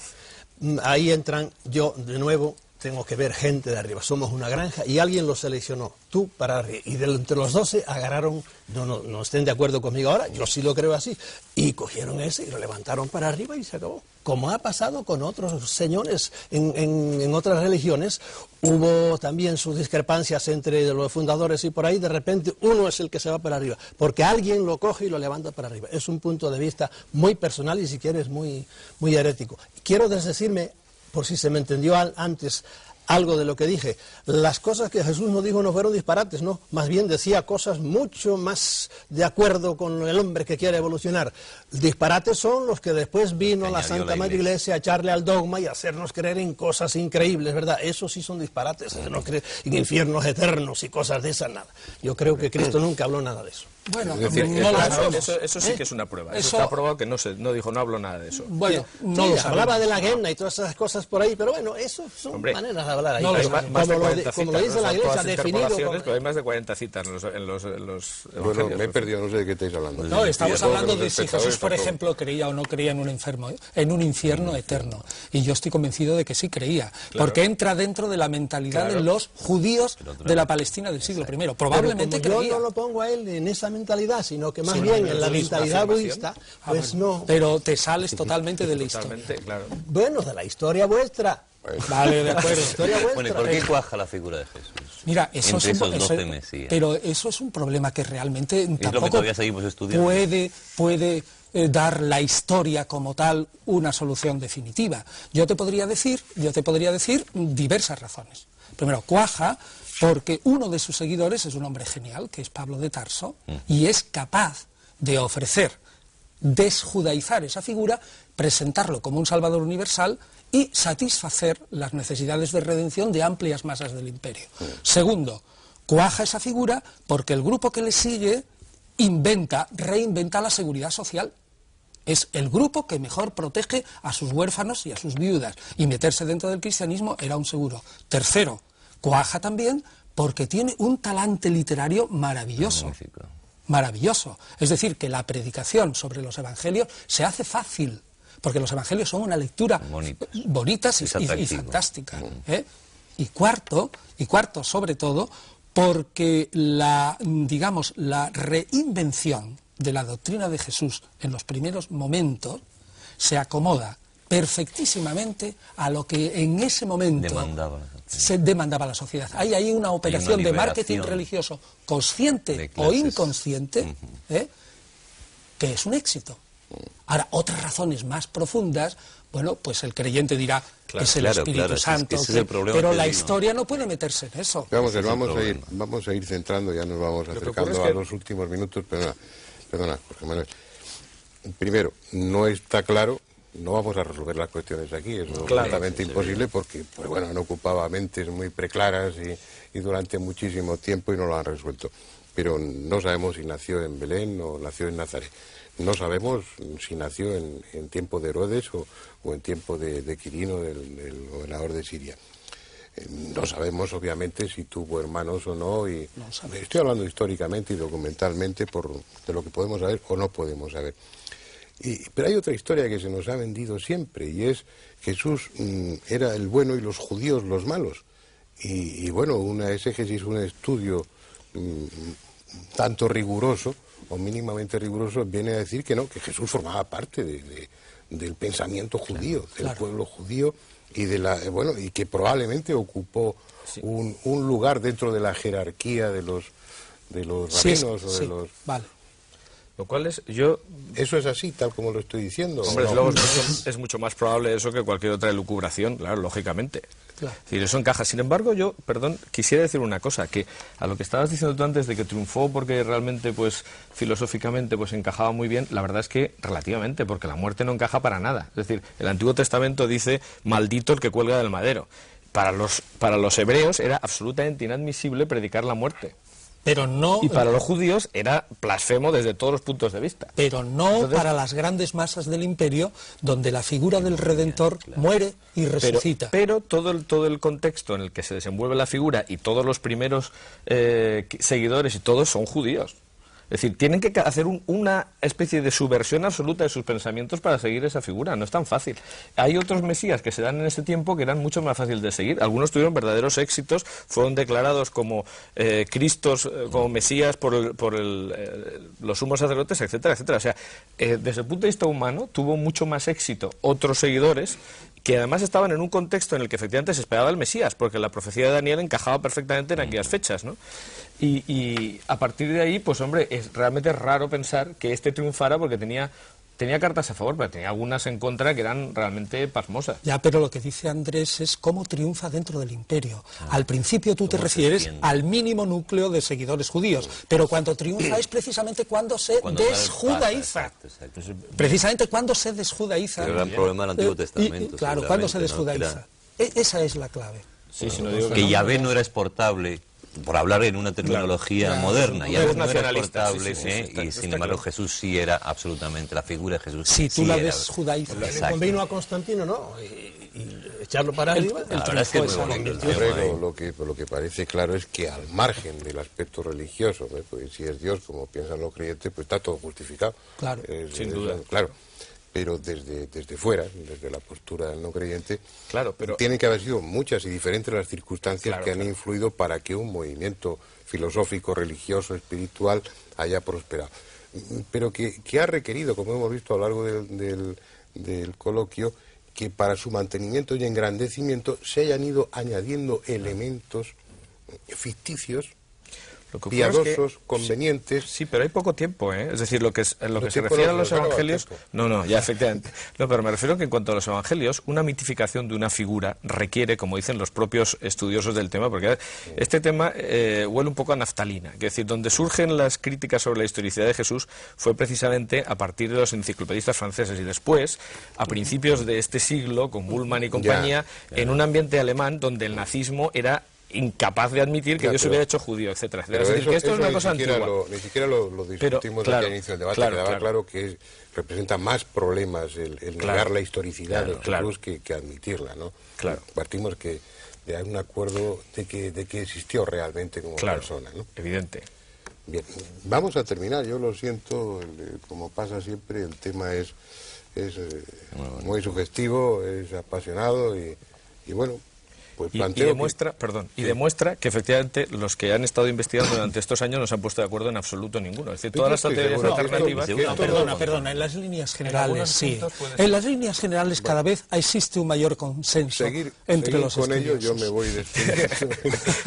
Speaker 4: Ahí entran, yo de nuevo tengo que ver gente de arriba, somos una granja y alguien los seleccionó, tú para arriba, y entre los 12 agarraron, no estén de acuerdo conmigo ahora, yo sí lo creo así, y cogieron ese y lo levantaron para arriba y se acabó. Como ha pasado con otros señores en otras religiones, hubo también sus discrepancias entre los fundadores y por ahí de repente uno es el que se va para arriba, porque alguien lo coge y lo levanta para arriba. Es un punto de vista muy personal y si quieres muy herético. Quiero desdecirme, por si se me entendió antes algo de lo que dije, las cosas que Jesús nos dijo no fueron disparates, no, más bien decía cosas mucho más de acuerdo con el hombre que quiere evolucionar. Disparates son los que después vino la Santa Madre Iglesia a echarle al dogma y a hacernos creer en cosas increíbles, ¿verdad? Eso sí son disparates, no creer en infiernos eternos y cosas de esas, nada. Yo creo que Cristo nunca habló nada de eso.
Speaker 3: Bueno, es decir, eso sí que es una prueba. Eso está probado que no habló nada de eso.
Speaker 4: Bueno, no sí, hablaba de la guerra y todas esas cosas por ahí, pero bueno, eso son maneras de hablar ahí.
Speaker 3: No, hay más de 40
Speaker 4: como lo dice la Iglesia, definido.
Speaker 3: Pero hay más de 40 citas en los
Speaker 1: bueno, me he perdido, no sé de qué estáis hablando.
Speaker 2: No, estamos hablando de si Jesús, por ejemplo, creía o no creía en un infierno eterno. Y yo estoy convencido de que sí creía, porque entra dentro de la mentalidad de los judíos de la Palestina del siglo I. Probablemente creía.
Speaker 4: Yo no lo pongo a él en esa mentalidad, sino que más bien en la mentalidad budista, pues no.
Speaker 2: Pero te sales totalmente de la historia.
Speaker 3: Claro.
Speaker 4: Bueno, de la historia vuestra.
Speaker 2: Vale, de acuerdo.
Speaker 5: Bueno, ¿y por qué cuaja la figura de Jesús?
Speaker 2: Mira, eso pero eso es un problema que realmente tampoco puede dar la historia como tal una solución definitiva. Yo te podría decir diversas razones. Primero, cuaja porque uno de sus seguidores es un hombre genial, que es Pablo de Tarso, y es capaz de ofrecer, desjudaizar esa figura, presentarlo como un salvador universal y satisfacer las necesidades de redención de amplias masas del imperio. Segundo, cuaja esa figura porque el grupo que le sigue reinventa la seguridad social. Es el grupo que mejor protege a sus huérfanos y a sus viudas, y meterse dentro del cristianismo era un seguro. Tercero, cuaja también porque tiene un talante literario maravilloso. Maravilloso. Es decir, que la predicación sobre los evangelios se hace fácil, porque los evangelios son una lectura bonitas y fantástica. Y cuarto, sobre todo, porque la reinvención de la doctrina de Jesús en los primeros momentos se acomoda perfectísimamente a lo que en ese momento se demandaba la sociedad. Hay una operación de marketing religioso consciente o inconsciente que es un éxito. Ahora, otras razones más profundas, bueno, pues el creyente dirá que es el Espíritu Santo, pero la historia no puede meterse en eso.
Speaker 1: Vamos a ir centrando, ya nos vamos acercando a los últimos minutos. Perdona, Jorge Manuel. Primero, no está claro, no vamos a resolver las cuestiones aquí, es completamente imposible porque, pues bueno, han ocupado mentes muy preclaras y durante muchísimo tiempo y no lo han resuelto. Pero no sabemos si nació en Belén o nació en Nazaret. No sabemos si nació en tiempo de Herodes o en tiempo de Quirino, del gobernador de Siria. No sabemos, obviamente, si tuvo hermanos o no. Estoy hablando históricamente y documentalmente de lo que podemos saber o no podemos saber. Pero hay otra historia que se nos ha vendido siempre, y es Jesús era el bueno y los judíos los malos. Y bueno, una exégesis, un estudio tanto riguroso o mínimamente riguroso viene a decir que no, que Jesús formaba parte del pensamiento judío, del pueblo judío, y que probablemente ocupó un lugar dentro de la jerarquía de los rabinos o de los...
Speaker 2: Vale.
Speaker 3: Lo cual
Speaker 1: ¿Eso es así, tal como lo estoy diciendo?
Speaker 3: Hombre, luego es mucho más probable eso que cualquier otra elucubración, claro, lógicamente. Claro. Es decir, eso encaja. Sin embargo, yo, quisiera decir una cosa, que a lo que estabas diciendo tú antes de que triunfó porque realmente, pues, filosóficamente, pues, encajaba muy bien, la verdad es que relativamente, porque la muerte no encaja para nada. Es decir, el Antiguo Testamento dice, maldito el que cuelga del madero. para los hebreos era absolutamente inadmisible predicar la muerte.
Speaker 2: Pero no,
Speaker 3: y para los judíos era blasfemo desde todos los puntos de vista.
Speaker 2: Pero no entonces, para las grandes masas del imperio, donde la figura del Redentor muere y resucita.
Speaker 3: Pero todo el contexto en el que se desenvuelve la figura y todos los primeros seguidores y todos son judíos. Es decir, tienen que hacer una especie de subversión absoluta de sus pensamientos para seguir esa figura, no es tan fácil. Hay otros mesías que se dan en ese tiempo que eran mucho más fáciles de seguir. Algunos tuvieron verdaderos éxitos, fueron declarados como Cristos, como mesías por los sumos sacerdotes, etcétera, etcétera. O sea, desde el punto de vista humano tuvo mucho más éxito otros seguidores que además estaban en un contexto en el que efectivamente se esperaba el Mesías, porque la profecía de Daniel encajaba perfectamente en aquellas fechas, ¿no? Y a partir de ahí, pues hombre, es realmente raro pensar que este triunfara porque tenía cartas a favor, pero tenía algunas en contra que eran realmente pasmosas.
Speaker 2: Ya, pero lo que dice Andrés es cómo triunfa dentro del imperio. Al principio tú te refieres al mínimo núcleo de seguidores judíos, pero cuando triunfa es precisamente cuando se desjudaiza.
Speaker 5: Exacto.
Speaker 2: Precisamente cuando se desjudaiza.
Speaker 5: El gran problema del Antiguo Testamento.
Speaker 2: Claro, cuando se desjudaiza. Esa es la clave.
Speaker 3: Sí, si no digo
Speaker 5: que Yahvé no era exportable, por hablar en una terminología moderna, ya no era exportable, y sin embargo Jesús sí era absolutamente, la figura de Jesús
Speaker 2: sí, tú la desjudaizas.
Speaker 4: Le convino a Constantino, ¿no? Y echarlo para arriba.
Speaker 5: La verdad es que
Speaker 1: lo que parece claro es que al margen del aspecto religioso, pues si es Dios, como piensan los creyentes, pues está todo justificado.
Speaker 2: Claro,
Speaker 3: sin duda.
Speaker 1: Claro. Pero desde fuera, desde la postura del no creyente,
Speaker 3: claro, pero
Speaker 1: tienen que haber sido muchas y diferentes las circunstancias que han influido para que un movimiento filosófico, religioso, espiritual haya prosperado. Pero que ha requerido, como hemos visto a lo largo del coloquio, que para su mantenimiento y engrandecimiento se hayan ido añadiendo elementos ficticios, piadosos, convenientes.
Speaker 3: Sí, pero hay poco tiempo, ¿eh? Es decir, lo que se refiere a los evangelios... No, ya, efectivamente. No, pero me refiero que en cuanto a los evangelios, una mitificación de una figura requiere, como dicen los propios estudiosos del tema, porque este tema huele un poco a naftalina. Es decir, donde surgen las críticas sobre la historicidad de Jesús fue precisamente a partir de los enciclopedistas franceses y después, a principios de este siglo, con Bullmann y compañía, en un ambiente alemán donde el nazismo era incapaz de admitir que Dios se hubiera hecho judío, etcétera. Es decir, que esto es una cosa antigua.
Speaker 1: Ni siquiera lo discutimos desde el inicio del debate, quedaba claro que representa más problemas el negar la historicidad de Jesús que admitirla, ¿no?
Speaker 3: Claro.
Speaker 1: Partimos de un acuerdo de que existió realmente como persona, ¿no?
Speaker 3: Evidente.
Speaker 1: Bien, vamos a terminar, yo lo siento, como pasa siempre, el tema es muy sugestivo, es apasionado y bueno... Pues
Speaker 3: demuestra que efectivamente los que han estado investigando durante estos años no se han puesto de acuerdo en absoluto ninguno. Es decir, todas las teorías alternativas...
Speaker 2: Perdona, en las líneas generales sí. En las líneas generales cada vez existe un mayor consenso entre los
Speaker 1: con
Speaker 2: estudiosos.
Speaker 1: ello yo me voy despidiendo.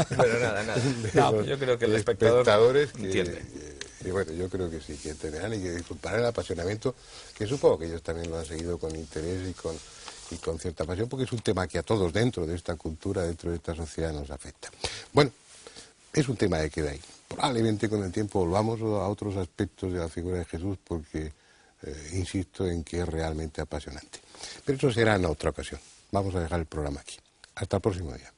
Speaker 3: Pero nada. Yo creo que el espectador entiende.
Speaker 1: Y bueno, yo creo que sí, que entenderán y que disfrutarán el apasionamiento, que supongo que ellos también lo han seguido con interés y con cierta pasión, porque es un tema que a todos dentro de esta cultura, dentro de esta sociedad nos afecta. Bueno, es un tema que queda ahí. Probablemente con el tiempo volvamos a otros aspectos de la figura de Jesús porque insisto en que es realmente apasionante. Pero eso será en otra ocasión. Vamos a dejar el programa aquí. Hasta el próximo día.